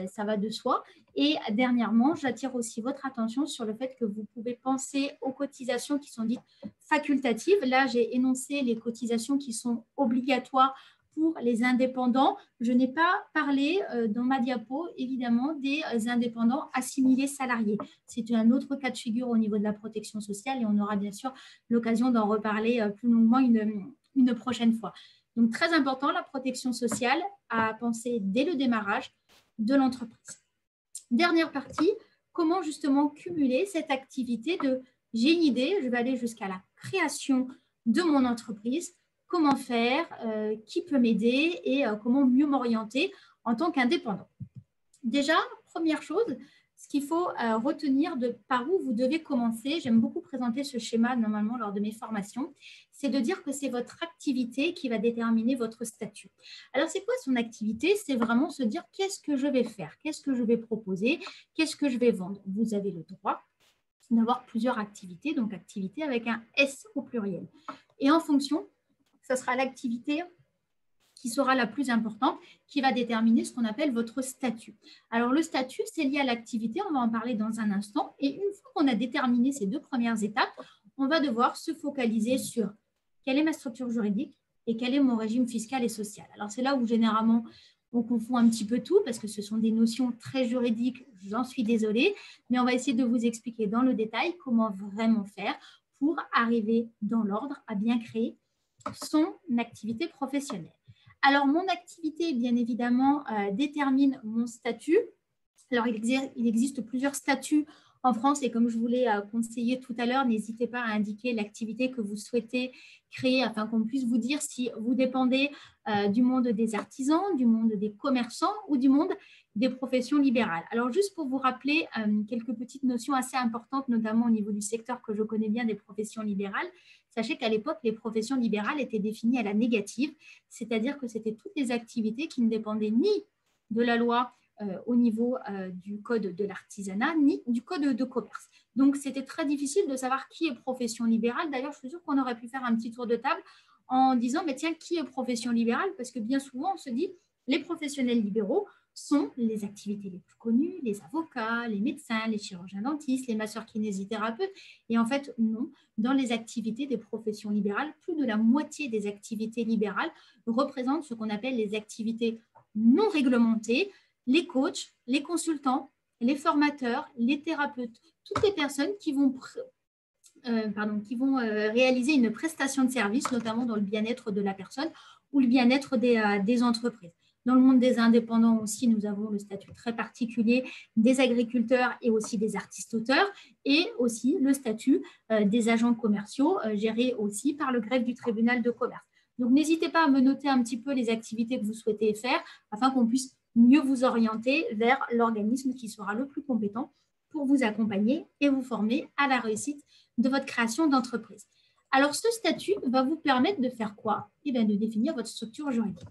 Speaker 1: Ça va de soi. Et dernièrement, j'attire aussi votre attention sur le fait que vous pouvez penser aux cotisations qui sont dites facultatives. Là, j'ai énoncé les cotisations qui sont obligatoires pour les indépendants. Je n'ai pas parlé dans ma diapo, évidemment, des indépendants assimilés salariés. C'est un autre cas de figure au niveau de la protection sociale et on aura bien sûr l'occasion d'en reparler plus longuement une prochaine fois. Donc, très important, la protection sociale à penser dès le démarrage de l'entreprise. Dernière partie, comment justement cumuler cette activité de j'ai une idée, je vais aller jusqu'à la création de mon entreprise, comment faire, qui peut m'aider et comment mieux m'orienter en tant qu'indépendant. Déjà, première chose, ce qu'il faut retenir de par où vous devez commencer, j'aime beaucoup présenter ce schéma normalement lors de mes formations, c'est de dire que c'est votre activité qui va déterminer votre statut. Alors, c'est quoi son activité? C'est vraiment se dire qu'est-ce que je vais faire, qu'est-ce que je vais proposer, qu'est-ce que je vais vendre. Vous avez le droit d'avoir plusieurs activités, donc activité avec un S au pluriel. Et en fonction, ça sera l'activité qui sera la plus importante, qui va déterminer ce qu'on appelle votre statut. Alors, le statut, c'est lié à l'activité, on va en parler dans un instant. Et une fois qu'on a déterminé ces deux premières étapes, on va devoir se focaliser sur quelle est ma structure juridique et quel est mon régime fiscal et social. Alors, c'est là où généralement, on confond un petit peu tout parce que ce sont des notions très juridiques, j'en suis désolée, mais on va essayer de vous expliquer dans le détail comment vraiment faire pour arriver dans l'ordre à bien créer son activité professionnelle. Alors, mon activité, bien évidemment, détermine mon statut. Alors, il existe plusieurs statuts en France et comme je vous l'ai conseillé tout à l'heure, n'hésitez pas à indiquer l'activité que vous souhaitez créer afin qu'on puisse vous dire si vous dépendez du monde des artisans, du monde des commerçants ou du monde des professions libérales. Alors, juste pour vous rappeler quelques petites notions assez importantes, notamment au niveau du secteur que je connais bien des professions libérales, sachez qu'à l'époque, les professions libérales étaient définies à la négative, c'est-à-dire que c'était toutes les activités qui ne dépendaient ni de la loi au niveau du code de l'artisanat, ni du code de commerce. Donc, c'était très difficile de savoir qui est profession libérale. D'ailleurs, je suis sûre qu'on aurait pu faire un petit tour de table en disant, mais tiens, qui est profession libérale? Parce que bien souvent, on se dit, les professionnels libéraux sont les activités les plus connues, les avocats, les médecins, les chirurgiens dentistes, les masseurs kinésithérapeutes. Et en fait, non, dans les activités des professions libérales, plus de la moitié des activités libérales représentent ce qu'on appelle les activités non réglementées, les coachs, les consultants, les formateurs, les thérapeutes, toutes les personnes qui vont réaliser une prestation de service, notamment dans le bien-être de la personne ou le bien-être des entreprises. Dans le monde des indépendants aussi, nous avons le statut très particulier des agriculteurs et aussi des artistes-auteurs et aussi le statut des agents commerciaux gérés aussi par le greffe du tribunal de commerce. Donc, n'hésitez pas à me noter un petit peu les activités que vous souhaitez faire afin qu'on puisse mieux vous orienter vers l'organisme qui sera le plus compétent pour vous accompagner et vous former à la réussite de votre création d'entreprise. Alors, ce statut va vous permettre de faire quoi? Eh bien, de définir votre structure juridique.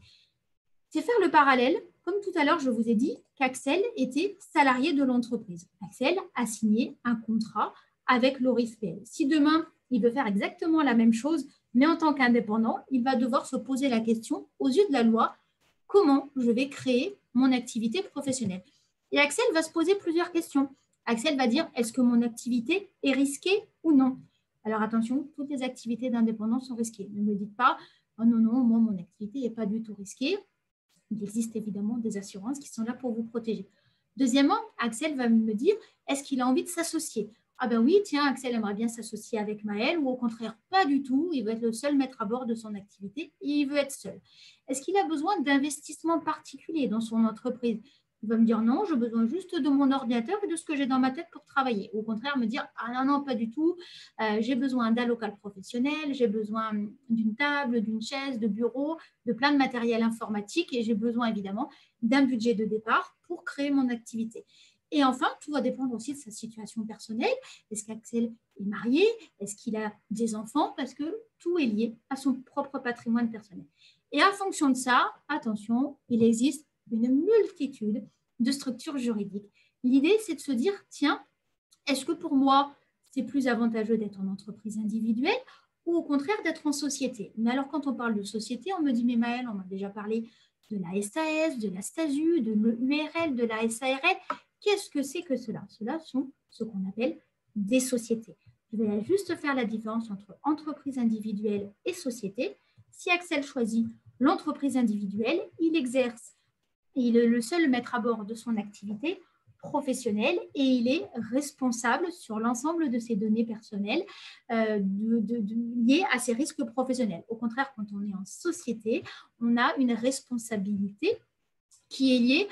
Speaker 1: C'est faire le parallèle, comme tout à l'heure, je vous ai dit qu'Axel était salarié de l'entreprise. Axel a signé un contrat avec l'ORIF-PL. Si demain, il veut faire exactement la même chose, mais en tant qu'indépendant, il va devoir se poser la question, aux yeux de la loi, comment je vais créer mon activité professionnelle? Et Axel va se poser plusieurs questions. Axel va dire, est-ce que mon activité est risquée ou non? Alors attention, toutes les activités d'indépendants sont risquées. Ne me dites pas, oh non, non, moi, mon activité n'est pas du tout risquée. Il existe évidemment des assurances qui sont là pour vous protéger. Deuxièmement, Axel va me dire, est-ce qu'il a envie de s'associer? Ah ben oui, tiens, Axel aimerait bien s'associer avec Maël, ou au contraire, pas du tout, il veut être le seul maître à bord de son activité et il veut être seul. Est-ce qu'il a besoin d'investissements particuliers dans son entreprise? Il va me dire non, j'ai besoin juste de mon ordinateur et de ce que j'ai dans ma tête pour travailler. Au contraire, me dire ah non, non, pas du tout, j'ai besoin d'un local professionnel, j'ai besoin d'une table, d'une chaise, de bureau, de plein de matériel informatique et j'ai besoin évidemment d'un budget de départ pour créer mon activité. Et enfin, tout va dépendre aussi de sa situation personnelle. Est-ce qu'Axel est marié? Est-ce qu'il a des enfants? Parce que tout est lié à son propre patrimoine personnel. Et en fonction de ça, attention, il existe une multitude de structures juridiques. L'idée, c'est de se dire, tiens, est-ce que pour moi, c'est plus avantageux d'être en entreprise individuelle ou au contraire d'être en société? Mais alors, quand on parle de société, on me dit, mais Maëlle, on m'a déjà parlé de la SAS, de la SASU, de l'URL, de la SARL. Qu'est-ce que c'est que cela? Cela sont ce qu'on appelle des sociétés. Je vais juste faire la différence entre entreprise individuelle et société. Si Axel choisit l'entreprise individuelle, il exerce, il est le seul maître à bord de son activité professionnelle et il est responsable sur l'ensemble de ses données personnelles liées à ses risques professionnels. Au contraire, quand on est en société, on a une responsabilité qui est liée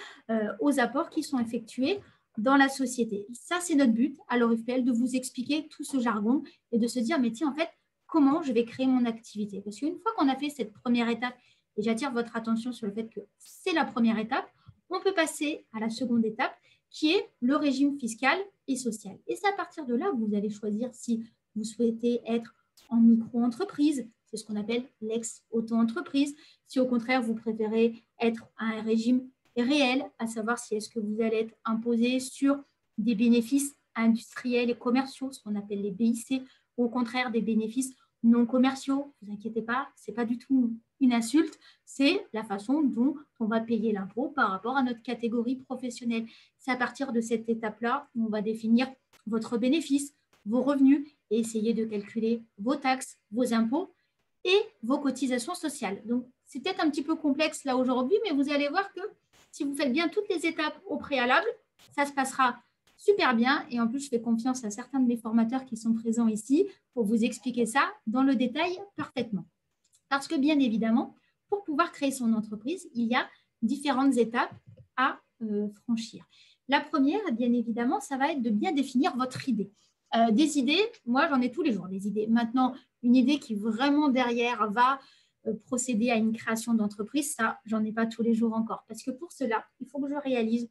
Speaker 1: aux apports qui sont effectués dans la société. Ça, c'est notre but à l'ORIF-PL, de vous expliquer tout ce jargon et de se dire, mais tiens, en fait, comment je vais créer mon activité? Parce qu'une fois qu'on a fait cette première étape, et j'attire votre attention sur le fait que c'est la première étape, on peut passer à la seconde étape, qui est le régime fiscal et social. Et c'est à partir de là que vous allez choisir si vous souhaitez être en micro-entreprise, c'est ce qu'on appelle l'ex-auto-entreprise. Si au contraire, vous préférez être à un régime réel, à savoir si est-ce que vous allez être imposé sur des bénéfices industriels et commerciaux, ce qu'on appelle les BIC, ou au contraire des bénéfices non commerciaux. Ne vous inquiétez pas, ce n'est pas du tout une insulte, c'est la façon dont on va payer l'impôt par rapport à notre catégorie professionnelle. C'est à partir de cette étape-là où on va définir votre bénéfice, vos revenus et essayer de calculer vos taxes, vos impôts et vos cotisations sociales. Donc, c'est peut-être un petit peu complexe là aujourd'hui, mais vous allez voir que si vous faites bien toutes les étapes au préalable, ça se passera super bien. Et en plus, je fais confiance à certains de mes formateurs qui sont présents ici pour vous expliquer ça dans le détail parfaitement. Parce que bien évidemment, pour pouvoir créer son entreprise, il y a différentes étapes à franchir. La première, bien évidemment, ça va être de bien définir votre idée. Des idées, moi j'en ai tous les jours des idées. Maintenant, une idée qui vraiment derrière va procéder à une création d'entreprise, ça, j'en ai pas tous les jours encore. Parce que pour cela, il faut que je réalise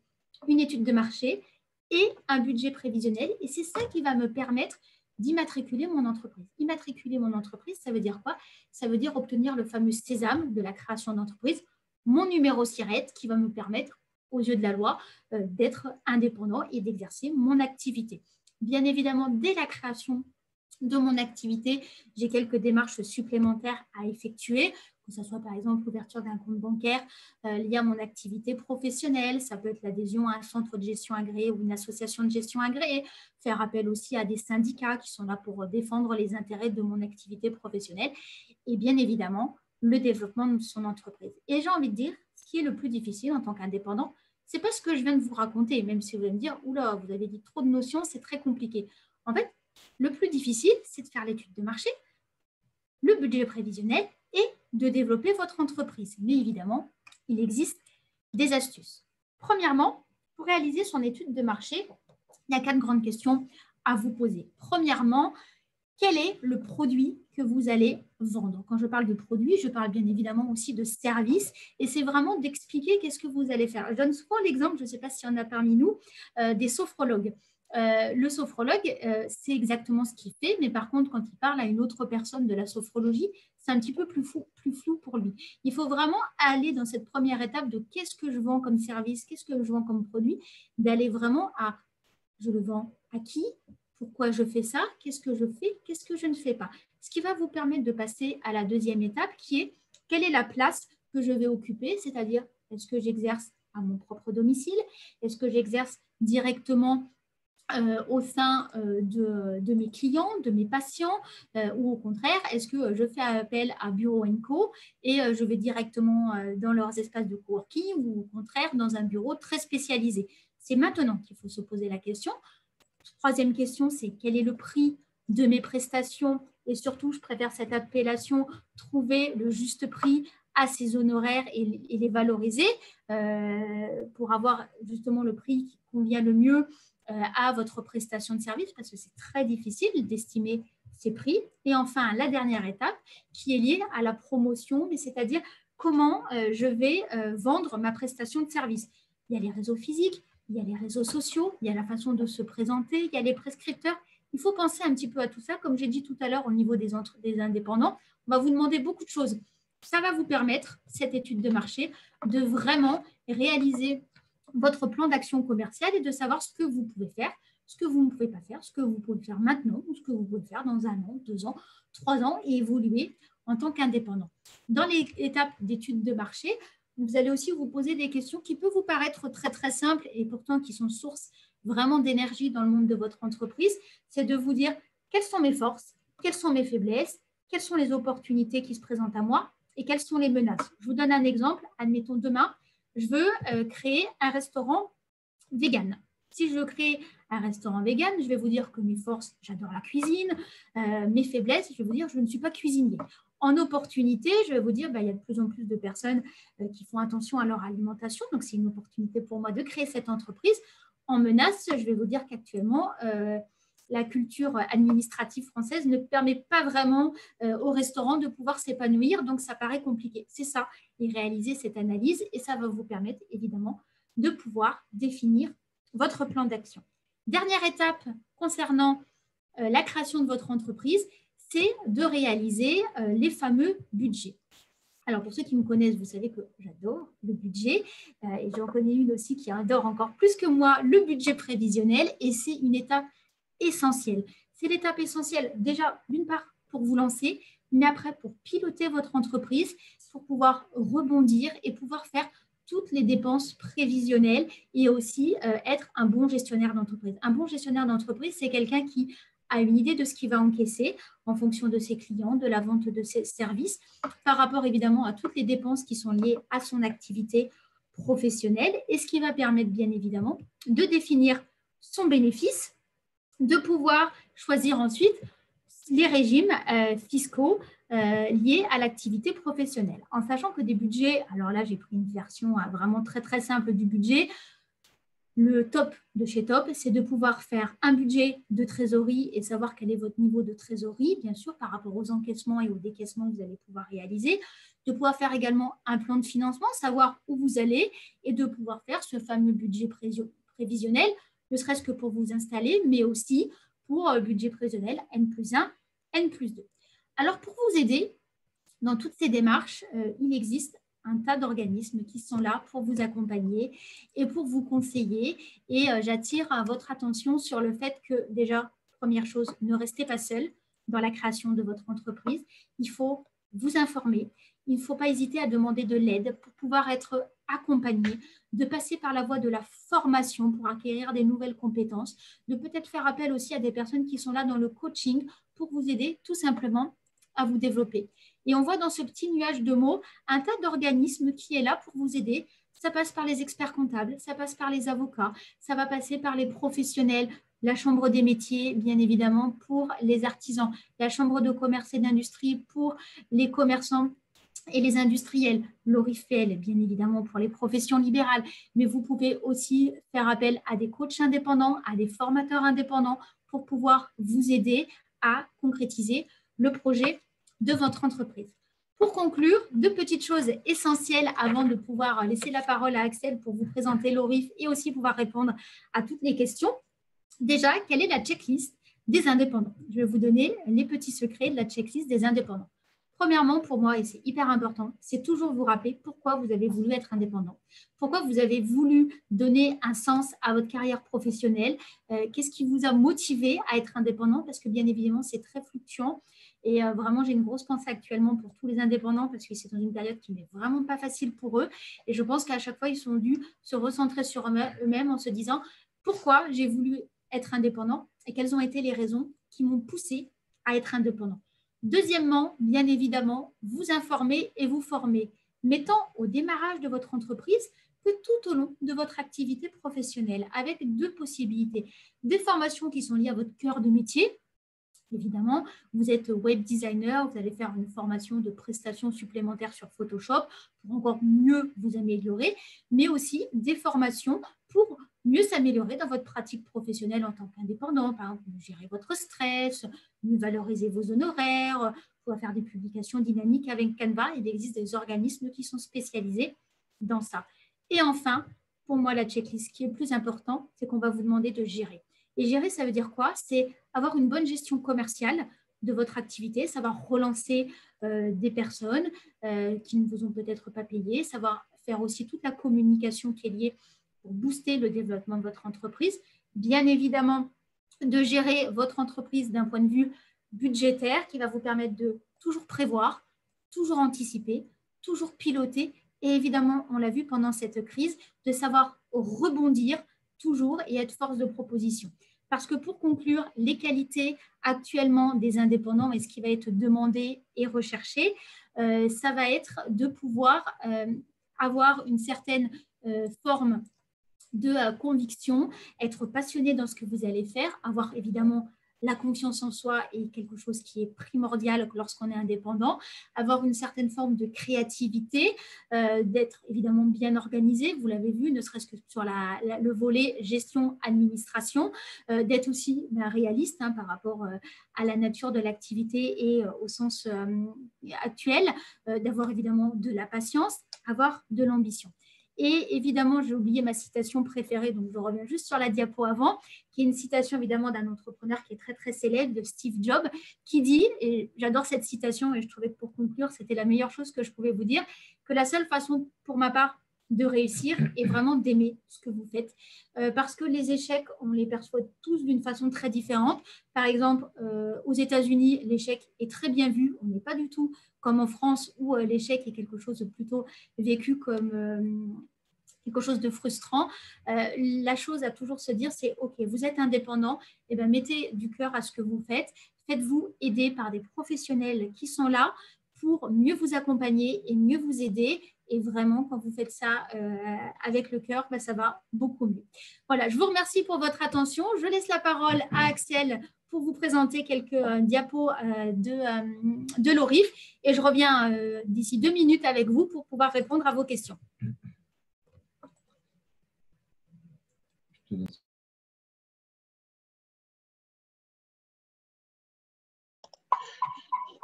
Speaker 1: une étude de marché et un budget prévisionnel. Et c'est ça qui va me permettre d'immatriculer mon entreprise. Immatriculer mon entreprise, ça veut dire quoi? Ça veut dire obtenir le fameux sésame de la création d'entreprise, mon numéro SIRET qui va me permettre, aux yeux de la loi, d'être indépendant et d'exercer mon activité. Bien évidemment, dès la création de mon activité, j'ai quelques démarches supplémentaires à effectuer, que ce soit par exemple l'ouverture d'un compte bancaire lié à mon activité professionnelle, ça peut être l'adhésion à un centre de gestion agréé ou une association de gestion agréée, faire appel aussi à des syndicats qui sont là pour défendre les intérêts de mon activité professionnelle et bien évidemment le développement de son entreprise. Et j'ai envie de dire, ce qui est le plus difficile en tant qu'indépendant, c'est pas ce que je viens de vous raconter, même si vous allez me dire, oula, vous avez dit trop de notions, c'est très compliqué. En fait, le plus difficile, c'est de faire l'étude de marché, le budget prévisionnel et de développer votre entreprise. Mais évidemment, il existe des astuces. Premièrement, pour réaliser son étude de marché, il y a 4 grandes questions à vous poser. Premièrement, quel est le produit que vous allez vendre? Quand je parle de produit, je parle bien évidemment aussi de service et c'est vraiment d'expliquer qu'est-ce que vous allez faire. Je donne souvent l'exemple, je ne sais pas s'il y en a parmi nous, des sophrologues. Le sophrologue, c'est exactement ce qu'il fait, mais par contre, quand il parle à une autre personne de la sophrologie, c'est un petit peu plus flou pour lui. Il faut vraiment aller dans cette première étape de qu'est-ce que je vends comme service, qu'est-ce que je vends comme produit, d'aller vraiment à je le vends à qui, pourquoi je fais ça, qu'est-ce que je fais, qu'est-ce que je ne fais pas. Ce qui va vous permettre de passer à la deuxième étape qui est quelle est la place que je vais occuper, c'est-à-dire est-ce que j'exerce à mon propre domicile, est-ce que j'exerce directement au sein de mes clients, de mes patients, ou au contraire, est-ce que je fais appel à Bureau & Co et je vais directement dans leurs espaces de coworking ou au contraire dans un bureau très spécialisé. C'est maintenant qu'il faut se poser la question. Troisième question, c'est quel est le prix de mes prestations et surtout, je préfère cette appellation, trouver le juste prix à ces honoraires et les valoriser pour avoir justement le prix qui convient le mieux à votre prestation de service parce que c'est très difficile d'estimer ces prix. Et enfin, la dernière étape qui est liée à la promotion, c'est-à-dire comment je vais vendre ma prestation de service. Il y a les réseaux physiques, il y a les réseaux sociaux, il y a la façon de se présenter, il y a les prescripteurs. Il faut penser un petit peu à tout ça. Comme j'ai dit tout à l'heure au niveau des indépendants, on va vous demander beaucoup de choses. Ça va vous permettre, cette étude de marché, de vraiment réaliser votre plan d'action commerciale et de savoir ce que vous pouvez faire, ce que vous ne pouvez pas faire, ce que vous pouvez faire maintenant ou ce que vous pouvez faire dans 1 an, 2 ans, 3 ans et évoluer en tant qu'indépendant. Dans les étapes d'étude de marché, vous allez aussi vous poser des questions qui peuvent vous paraître très, très simples et pourtant qui sont source vraiment d'énergie dans le monde de votre entreprise. C'est de vous dire quelles sont mes forces, quelles sont mes faiblesses, quelles sont les opportunités qui se présentent à moi et quelles sont les menaces. Je vous donne un exemple. Admettons demain, je veux créer un restaurant vegan. Si je veux créer un restaurant vegan, je vais vous dire que mes forces, j'adore la cuisine. Mes faiblesses, je vais vous dire, je ne suis pas cuisinier. En opportunité, je vais vous dire, il y a de plus en plus de personnes qui font attention à leur alimentation. Donc, c'est une opportunité pour moi de créer cette entreprise. En menace, je vais vous dire qu'actuellement, la culture administrative française ne permet pas vraiment au restaurant de pouvoir s'épanouir. Donc, ça paraît compliqué. C'est ça, et réaliser cette analyse. Et ça va vous permettre, évidemment, de pouvoir définir votre plan d'action. Dernière étape concernant la création de votre entreprise, c'est de réaliser les fameux budgets. Alors, pour ceux qui me connaissent, vous savez que j'adore le budget et j'en connais une aussi qui adore encore plus que moi le budget prévisionnel et c'est une étape essentielle. C'est l'étape essentielle déjà, d'une part, pour vous lancer, mais après, pour piloter votre entreprise, pour pouvoir rebondir et pouvoir faire toutes les dépenses prévisionnelles et aussi être un bon gestionnaire d'entreprise. Un bon gestionnaire d'entreprise, c'est quelqu'un qui a une idée de ce qu'il va encaisser en fonction de ses clients, de la vente de ses services, par rapport évidemment à toutes les dépenses qui sont liées à son activité professionnelle, et ce qui va permettre bien évidemment de définir son bénéfice, de pouvoir choisir ensuite les régimes fiscaux liés à l'activité professionnelle. En sachant que des budgets, alors là j'ai pris une version vraiment très très simple du budget. Le top de chez Top, c'est de pouvoir faire un budget de trésorerie et savoir quel est votre niveau de trésorerie, bien sûr, par rapport aux encaissements et aux décaissements que vous allez pouvoir réaliser, de pouvoir faire également un plan de financement, savoir où vous allez et de pouvoir faire ce fameux budget prévisionnel, ne serait-ce que pour vous installer, mais aussi pour budget prévisionnel N+1, N+2. Alors, pour vous aider dans toutes ces démarches, il existe un tas d'organismes qui sont là pour vous accompagner et pour vous conseiller. Et j'attire votre attention sur le fait que déjà, première chose, ne restez pas seul dans la création de votre entreprise. Il faut vous informer. Il ne faut pas hésiter à demander de l'aide pour pouvoir être accompagné, de passer par la voie de la formation pour acquérir des nouvelles compétences, de peut-être faire appel aussi à des personnes qui sont là dans le coaching pour vous aider tout simplement à vous développer. Et on voit dans ce petit nuage de mots un tas d'organismes qui est là pour vous aider. Ça passe par les experts comptables, ça passe par les avocats, ça va passer par les professionnels, la chambre des métiers, bien évidemment, pour les artisans, la chambre de commerce et d'industrie pour les commerçants et les industriels, l'ORIFPEL, bien évidemment, pour les professions libérales. Mais vous pouvez aussi faire appel à des coachs indépendants, à des formateurs indépendants pour pouvoir vous aider à concrétiser le projet de votre entreprise. Pour conclure, deux petites choses essentielles avant de pouvoir laisser la parole à Axel pour vous présenter l'ORIF et aussi pouvoir répondre à toutes les questions. Déjà, quelle est la checklist des indépendants? Je vais vous donner les petits secrets de la checklist des indépendants. Premièrement, pour moi, et c'est hyper important, c'est toujours vous rappeler pourquoi vous avez voulu être indépendant, pourquoi vous avez voulu donner un sens à votre carrière professionnelle, qu'est-ce qui vous a motivé à être indépendant, parce que bien évidemment, c'est très fluctuant. Et vraiment, j'ai une grosse pensée actuellement pour tous les indépendants parce que c'est dans une période qui n'est vraiment pas facile pour eux. Et je pense qu'à chaque fois, ils sont dû se recentrer sur eux-mêmes en se disant pourquoi j'ai voulu être indépendant et quelles ont été les raisons qui m'ont poussé à être indépendant. Deuxièmement, bien évidemment, vous informer et vous former, mettant au démarrage de votre entreprise que tout au long de votre activité professionnelle, avec deux possibilités. Des formations qui sont liées à votre cœur de métier. Évidemment, vous êtes web designer, vous allez faire une formation de prestations supplémentaires sur Photoshop pour encore mieux vous améliorer, mais aussi des formations pour mieux s'améliorer dans votre pratique professionnelle en tant qu'indépendant. Par exemple, gérer votre stress, mieux valoriser vos honoraires, pouvoir faire des publications dynamiques avec Canva. Il existe des organismes qui sont spécialisés dans ça. Et enfin, pour moi, la checklist qui est le plus important, c'est qu'on va vous demander de gérer. Et gérer, ça veut dire quoi? C'est avoir une bonne gestion commerciale de votre activité, savoir relancer des personnes qui ne vous ont peut-être pas payé, savoir faire aussi toute la communication qui est liée pour booster le développement de votre entreprise. Bien évidemment, de gérer votre entreprise d'un point de vue budgétaire qui va vous permettre de toujours prévoir, toujours anticiper, toujours piloter et évidemment, on l'a vu pendant cette crise, de savoir rebondir toujours et être force de proposition. Parce que pour conclure, les qualités actuellement des indépendants et ce qui va être demandé et recherché, ça va être de pouvoir avoir une certaine forme de conviction, être passionné dans ce que vous allez faire, avoir évidemment la confiance en soi est quelque chose qui est primordial lorsqu'on est indépendant, avoir une certaine forme de créativité, d'être évidemment bien organisé, vous l'avez vu, ne serait-ce que sur le volet gestion-administration, d'être aussi réaliste par rapport à la nature de l'activité et au sens actuel, d'avoir évidemment de la patience, avoir de l'ambition. Et évidemment, j'ai oublié ma citation préférée, donc je reviens juste sur la diapo avant, qui est une citation évidemment d'un entrepreneur qui est très très célèbre, de Steve Jobs, qui dit, et j'adore cette citation et je trouvais que pour conclure, c'était la meilleure chose que je pouvais vous dire, que la seule façon pour ma part de réussir est vraiment d'aimer ce que vous faites. Parce que les échecs, on les perçoit tous d'une façon très différente. Par exemple, aux États-Unis, l'échec est très bien vu. On n'est pas du tout comme en France où l'échec est quelque chose de plutôt vécu comme quelque chose de frustrant. La chose à toujours se dire, c'est OK, vous êtes indépendant, et bien mettez du cœur à ce que vous faites. Faites-vous aider par des professionnels qui sont là pour mieux vous accompagner et mieux vous aider. Et vraiment, quand vous faites ça avec le cœur, ça va beaucoup mieux. Voilà, je vous remercie pour votre attention. Je laisse la parole à Axel pour vous présenter quelques diapos de l'ORIF. Et je reviens d'ici 2 minutes avec vous pour pouvoir répondre à vos questions.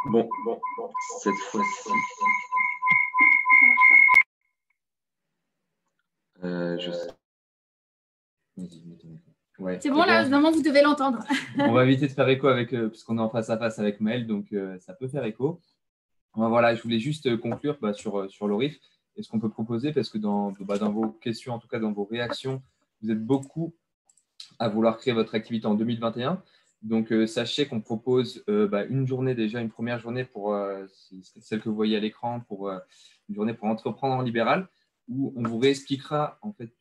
Speaker 2: Bon, cette fois-ci, je sais. Ouais,
Speaker 1: c'est bon, là, vraiment, vous devez l'entendre.
Speaker 2: On va éviter de faire écho puisqu'on est en face à face avec Maël, donc ça peut faire écho. Voilà, je voulais juste conclure sur l'ORIF et ce qu'on peut proposer, parce que dans vos questions, en tout cas dans vos réactions, vous êtes beaucoup à vouloir créer votre activité en 2021. Donc, sachez qu'on propose une journée déjà, une première journée pour celle que vous voyez à l'écran, pour une journée pour entreprendre en libéral, où on vous réexpliquera en fait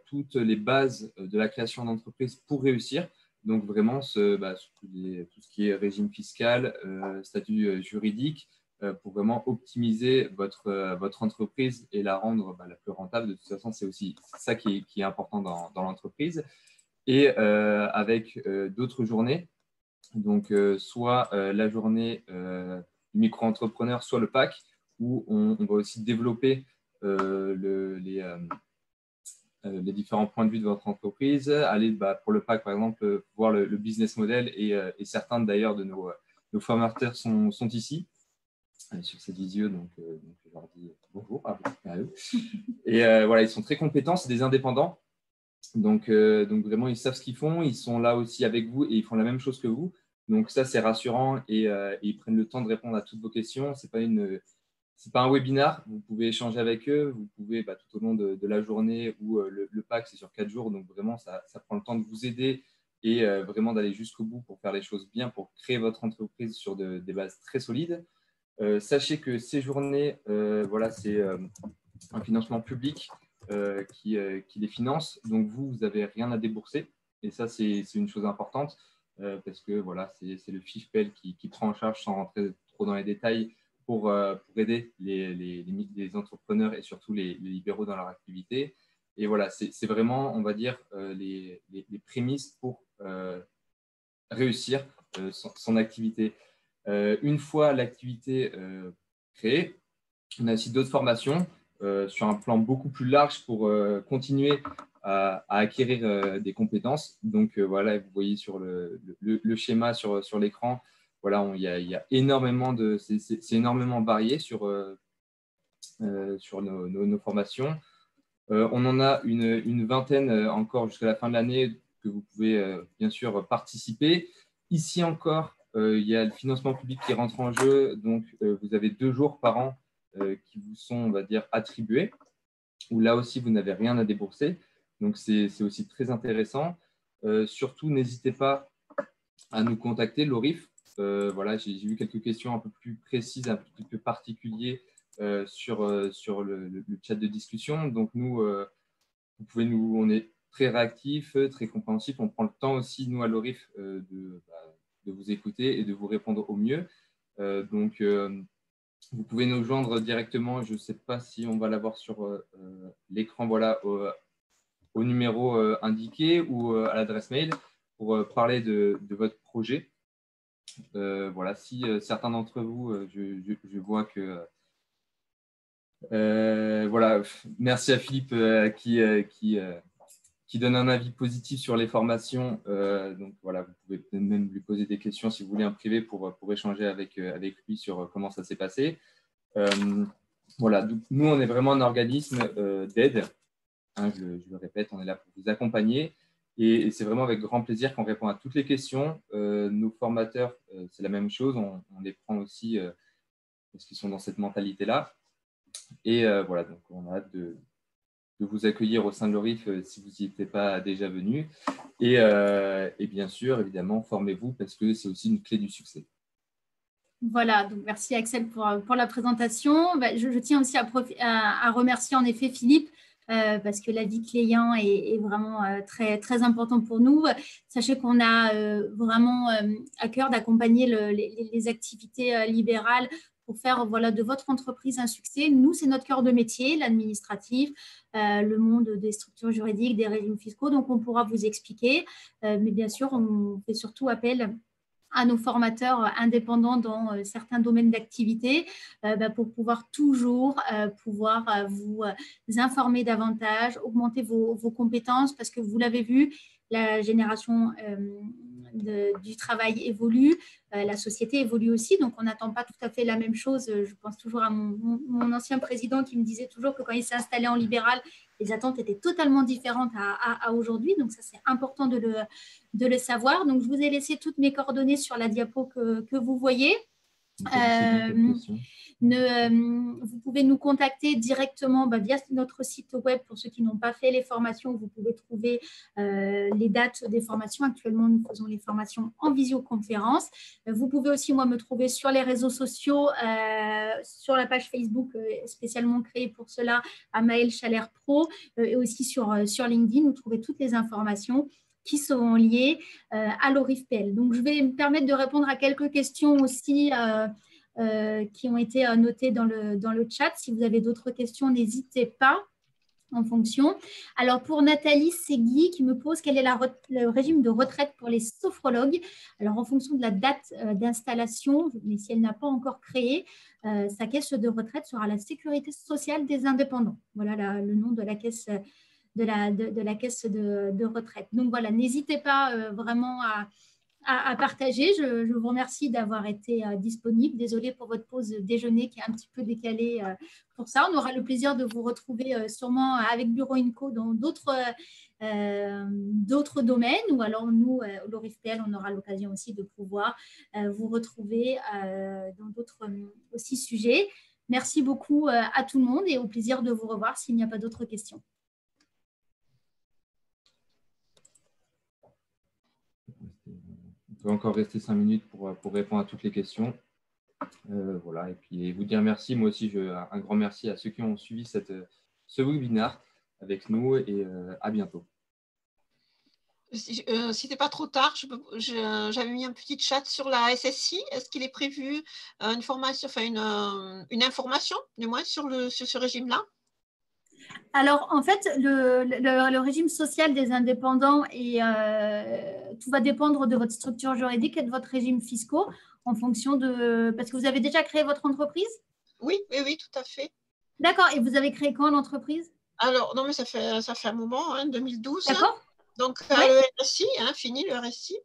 Speaker 2: toutes les bases de la création d'entreprise pour réussir. Donc, vraiment, tout ce qui est régime fiscal, statut juridique, pour vraiment optimiser votre entreprise et la rendre la plus rentable. De toute façon, c'est aussi ça qui est important dans l'entreprise. Et avec d'autres journées, donc soit la journée du micro-entrepreneur, soit le pack, où on va aussi développer les différents points de vue de votre entreprise, aller pour le pack par exemple voir le business model, et certains d'ailleurs de nos formateurs sont ici sur cette visio, donc je leur dis bonjour à eux. Et voilà, ils sont très compétents, c'est des indépendants. Donc vraiment, ils savent ce qu'ils font. Ils sont là aussi avec vous et ils font la même chose que vous. Donc ça, c'est rassurant, et ils prennent le temps de répondre à toutes vos questions. C'est pas un webinar. Vous pouvez échanger avec eux. Vous pouvez tout au long de la journée, ou le pack, c'est sur 4 jours. Donc vraiment, ça prend le temps de vous aider et vraiment d'aller jusqu'au bout pour faire les choses bien, pour créer votre entreprise sur des bases très solides. Sachez que ces journées, c'est un financement public qui les finance. Donc, vous n'avez rien à débourser. Et ça, c'est une chose importante parce que c'est le FIFPEL qui prend en charge, sans rentrer trop dans les détails, pour aider les entrepreneurs et surtout les libéraux dans leur activité. Et voilà, c'est vraiment, on va dire, les prémices pour réussir son activité. Une fois l'activité créée, on a aussi d'autres formations sur un plan beaucoup plus large pour continuer à acquérir des compétences. Donc, voilà, vous voyez sur le schéma sur l'écran, voilà, il y a énormément c'est énormément varié sur nos formations. On en a une vingtaine encore jusqu'à la fin de l'année que vous pouvez bien sûr participer. Ici encore, il y a le financement public qui rentre en jeu. Donc, vous avez 2 jours par an qui vous sont, on va dire, attribués, où là aussi, vous n'avez rien à débourser. Donc, c'est aussi très intéressant. Surtout, n'hésitez pas à nous contacter, l'ORIF. Voilà, j'ai eu quelques questions un peu plus précises, un peu plus particulières sur le chat de discussion. Donc, nous, on est très réactifs, très compréhensifs. On prend le temps aussi, nous, à l'ORIF, de vous écouter et de vous répondre au mieux. Donc, vous pouvez nous joindre directement. Je ne sais pas si on va l'avoir sur l'écran, voilà, au numéro indiqué, ou à l'adresse mail pour parler de votre projet. Voilà, si certains d'entre vous, je vois que… voilà, merci à Philippe qui donne un avis positif sur les formations. Donc voilà, vous pouvez peut-être même lui poser des questions si vous voulez en privé pour échanger avec lui sur comment ça s'est passé. Voilà, donc, nous, on est vraiment un organisme d'aide. Hein, je le répète, on est là pour vous accompagner. Et c'est vraiment avec grand plaisir qu'on répond à toutes les questions. Nos formateurs, c'est la même chose. On les prend aussi parce qu'ils sont dans cette mentalité-là. Et voilà, donc on a hâte de vous accueillir au sein de l'ORIF si vous n'y étiez pas déjà venu. Et bien sûr, évidemment, formez-vous parce que c'est aussi une clé du succès.
Speaker 1: Voilà, donc merci Axel pour la présentation. Je tiens aussi à remercier en effet Philippe parce que la vie client est vraiment très, très important pour nous. Sachez qu'on a vraiment à cœur d'accompagner les activités libérales pour faire voilà, de votre entreprise un succès. Nous, c'est notre cœur de métier, l'administratif, le monde des structures juridiques, des régimes fiscaux. Donc, on pourra vous expliquer. Mais bien sûr, on fait surtout appel à nos formateurs indépendants dans certains domaines d'activité pour pouvoir toujours vous informer davantage, augmenter vos compétences parce que vous l'avez vu, la génération du travail évolue, la société évolue aussi, donc on n'attend pas tout à fait la même chose. Je pense toujours à mon ancien président qui me disait toujours que quand il s'est installé en libéral, les attentes étaient totalement différentes à aujourd'hui, donc ça c'est important de le savoir. Donc je vous ai laissé toutes mes coordonnées sur la diapo que vous voyez. Vous pouvez nous contacter directement via notre site web pour ceux qui n'ont pas fait les formations. Vous pouvez trouver les dates des formations. Actuellement, nous faisons les formations en visioconférence. Vous pouvez aussi, me trouver sur les réseaux sociaux, sur la page Facebook spécialement créée pour cela, Amael Chalère Pro, et aussi sur LinkedIn. Vous trouvez toutes les informations qui sont liées à l'ORIF-PL. Donc, je vais me permettre de répondre à quelques questions aussi qui ont été notées dans le chat. Si vous avez d'autres questions, n'hésitez pas en fonction. Alors, pour Nathalie Segui qui me pose quel est le régime de retraite pour les sophrologues. Alors, en fonction de la date d'installation, mais si elle n'a pas encore créé, sa caisse de retraite sera la Sécurité sociale des indépendants. Voilà le nom de la caisse de la caisse de retraite. Donc voilà, n'hésitez pas vraiment à partager. Je vous remercie d'avoir été disponible. Désolée pour votre pause déjeuner qui est un petit peu décalée pour ça. On aura le plaisir de vous retrouver sûrement avec Bureau Inco dans d'autres domaines, ou alors nous, l'ORIF-PL, on aura l'occasion aussi de pouvoir vous retrouver dans d'autres aussi sujets. Merci beaucoup à tout le monde et au plaisir de vous revoir s'il n'y a pas d'autres questions.
Speaker 2: On peut encore rester 5 minutes pour répondre à toutes les questions. Voilà, et puis vous dire merci. Moi aussi, un grand merci à ceux qui ont suivi ce webinaire avec nous et à bientôt.
Speaker 3: Si ce n'est pas trop tard, j'avais mis un petit chat sur la SSI. Est-ce qu'il est prévu une formation, enfin une information, du moins, sur ce régime-là?
Speaker 1: Alors, en fait, le régime social des indépendants, tout va dépendre de votre structure juridique et de votre régime fiscal en fonction de… Parce que vous avez déjà créé votre entreprise?
Speaker 3: Oui, tout à fait.
Speaker 1: D'accord. Et vous avez créé quand l'entreprise?
Speaker 3: Alors, non, mais ça fait un moment, 2012.
Speaker 1: D'accord.
Speaker 3: Donc, le RSI, fini le RSI.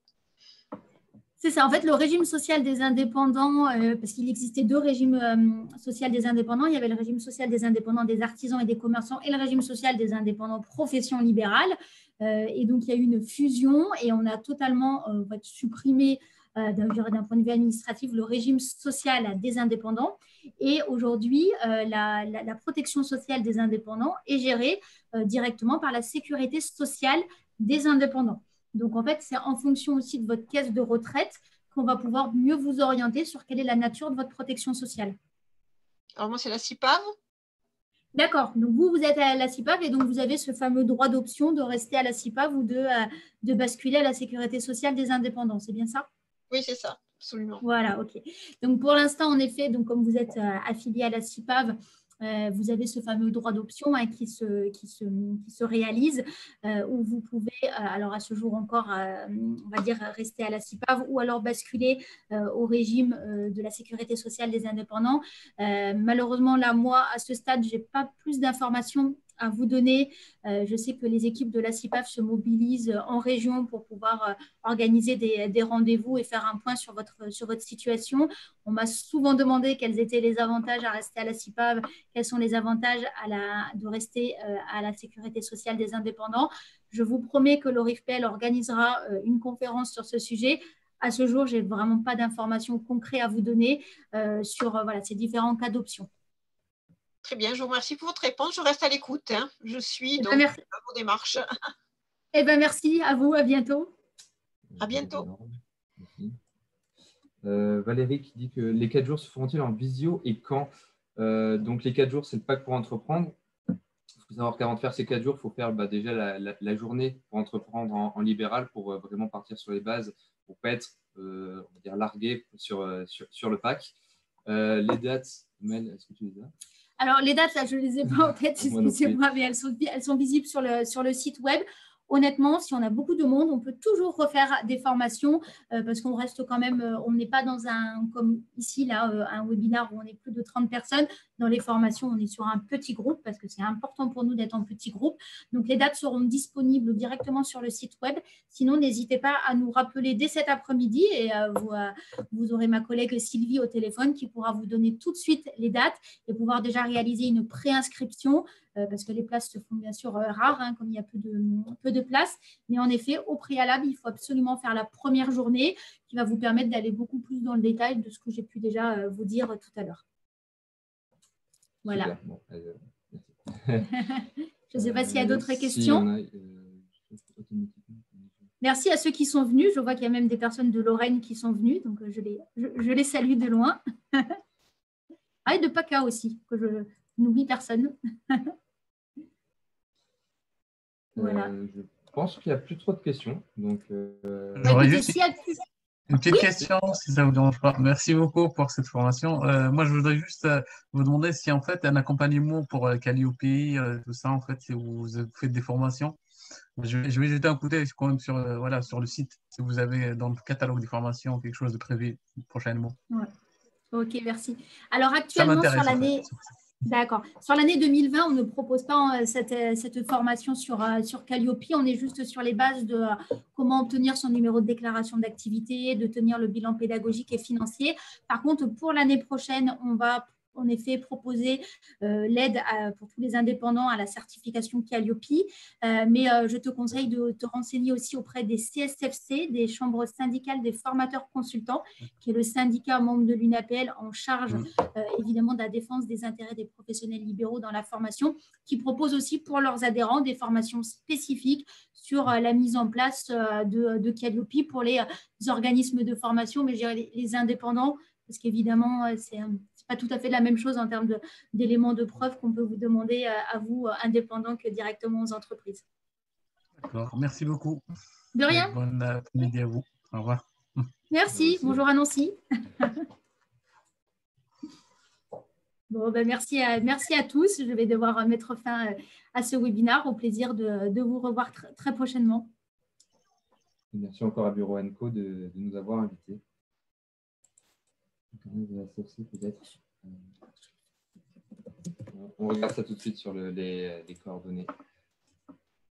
Speaker 1: C'est ça. En fait, le régime social des indépendants, parce qu'il existait deux régimes sociaux des indépendants. Il y avait le régime social des indépendants des artisans et des commerçants et le régime social des indépendants professions libérales. Et donc, il y a eu une fusion et on a totalement supprimé d'un point de vue administratif le régime social des indépendants. Et aujourd'hui, la protection sociale des indépendants est gérée directement par la sécurité sociale des indépendants. Donc, en fait, c'est en fonction aussi de votre caisse de retraite qu'on va pouvoir mieux vous orienter sur quelle est la nature de votre protection sociale.
Speaker 3: Alors, moi, c'est la CIPAV.
Speaker 1: D'accord. Donc, vous êtes à la CIPAV et donc vous avez ce fameux droit d'option de rester à la CIPAV ou de basculer à la sécurité sociale des indépendants. C'est bien ça?
Speaker 3: Oui, c'est ça, absolument.
Speaker 1: Voilà, OK. Donc, pour l'instant, en effet, donc, comme vous êtes affilié à la CIPAV, vous avez ce fameux droit d'option qui se réalise, où vous pouvez, alors à ce jour encore, on va dire, rester à la CIPAV ou alors basculer au régime de la sécurité sociale des indépendants. Malheureusement, là, moi, à ce stade, je n'ai pas plus d'informations à vous donner. Je sais que les équipes de la CIPAV se mobilisent en région pour pouvoir organiser des rendez-vous et faire un point sur votre situation. On m'a souvent demandé quels étaient les avantages à rester à la CIPAV, quels sont les avantages de rester à la sécurité sociale des indépendants. Je vous promets que l'ORIF-PL organisera une conférence sur ce sujet. À ce jour, je n'ai vraiment pas d'informations concrètes à vous donner sur ces différents cas d'options.
Speaker 3: Très bien, je vous remercie pour votre réponse. Je reste à l'écoute. Je suis dans vos démarches.
Speaker 1: Merci à vous, à bientôt.
Speaker 3: À bientôt.
Speaker 2: Valérie qui dit que les 4 jours se feront-ils en visio et quand? Donc les 4 jours, c'est le pack pour entreprendre. Il faut savoir qu'avant de faire ces 4 jours, il faut faire déjà la journée pour entreprendre en libéral, pour vraiment partir sur les bases, pour ne pas être on va dire largué sur le pack. Les dates, Mel, est-ce que tu les as?
Speaker 1: Alors, les dates, là, je ne les ai pas en tête, excusez-moi, mais elles sont visibles sur le site web. Honnêtement, si on a beaucoup de monde, on peut toujours refaire des formations parce qu'on reste quand même, on n'est pas dans comme ici, là, un webinaire où on est plus de 30 personnes. Dans les formations, on est sur un petit groupe parce que c'est important pour nous d'être en petit groupe. Donc, les dates seront disponibles directement sur le site web. Sinon, n'hésitez pas à nous rappeler dès cet après-midi et vous aurez ma collègue Sylvie au téléphone qui pourra vous donner tout de suite les dates et pouvoir déjà réaliser une préinscription. Parce que les places se font bien sûr rares, hein, comme il y a peu de places. Mais en effet, au préalable, il faut absolument faire la première journée qui va vous permettre d'aller beaucoup plus dans le détail de ce que j'ai pu déjà vous dire tout à l'heure. Voilà.
Speaker 2: Bon,
Speaker 1: je ne sais pas s'il y a d'autres questions. Merci à ceux qui sont venus. Je vois qu'il y a même des personnes de Lorraine qui sont venues, donc je les salue de loin. Ah, et de PACA aussi, que je n'oublie personne. Voilà.
Speaker 2: Je pense qu'il n'y a plus trop de questions.
Speaker 5: J'aurais juste une petite question, si ça ne vous dérange pas. Merci beaucoup pour cette formation. Moi, je voudrais juste vous demander si en fait un accompagnement pour Calliope, tout ça, en fait, si vous faites des formations. Je vais jeter un coup d'œil quand même sur le site, si vous avez dans le catalogue des formations quelque chose de prévu prochainement.
Speaker 1: Ouais. Ok, merci. Alors actuellement, sur l'année… D'accord. Sur l'année 2020, on ne propose pas cette formation sur Calliope. On est juste sur les bases de comment obtenir son numéro de déclaration d'activité, de tenir le bilan pédagogique et financier. Par contre, pour l'année prochaine, on va en effet proposer l'aide pour tous les indépendants à la certification Calliope. Mais je te conseille de te renseigner aussi auprès des CSFC, des chambres syndicales des formateurs consultants, qui est le syndicat membre de l'UNAPL en charge évidemment de la défense des intérêts des professionnels libéraux dans la formation, qui propose aussi pour leurs adhérents des formations spécifiques sur la mise en place de Calliope pour les organismes de formation, mais je dirais les indépendants, parce qu'évidemment, c'est pas tout à fait la même chose en termes d'éléments de preuve qu'on peut vous demander à vous, indépendants, que directement aux entreprises.
Speaker 5: D'accord, merci beaucoup.
Speaker 1: De rien.
Speaker 5: Bon après-midi à vous. Au revoir.
Speaker 1: Merci, bonjour à Nancy. Bon, ben merci à tous. Je vais devoir mettre fin à ce webinaire. Au plaisir de vous revoir très prochainement.
Speaker 2: Merci encore à Bureau & Co de nous avoir invités. On regarde ça tout de suite sur les coordonnées.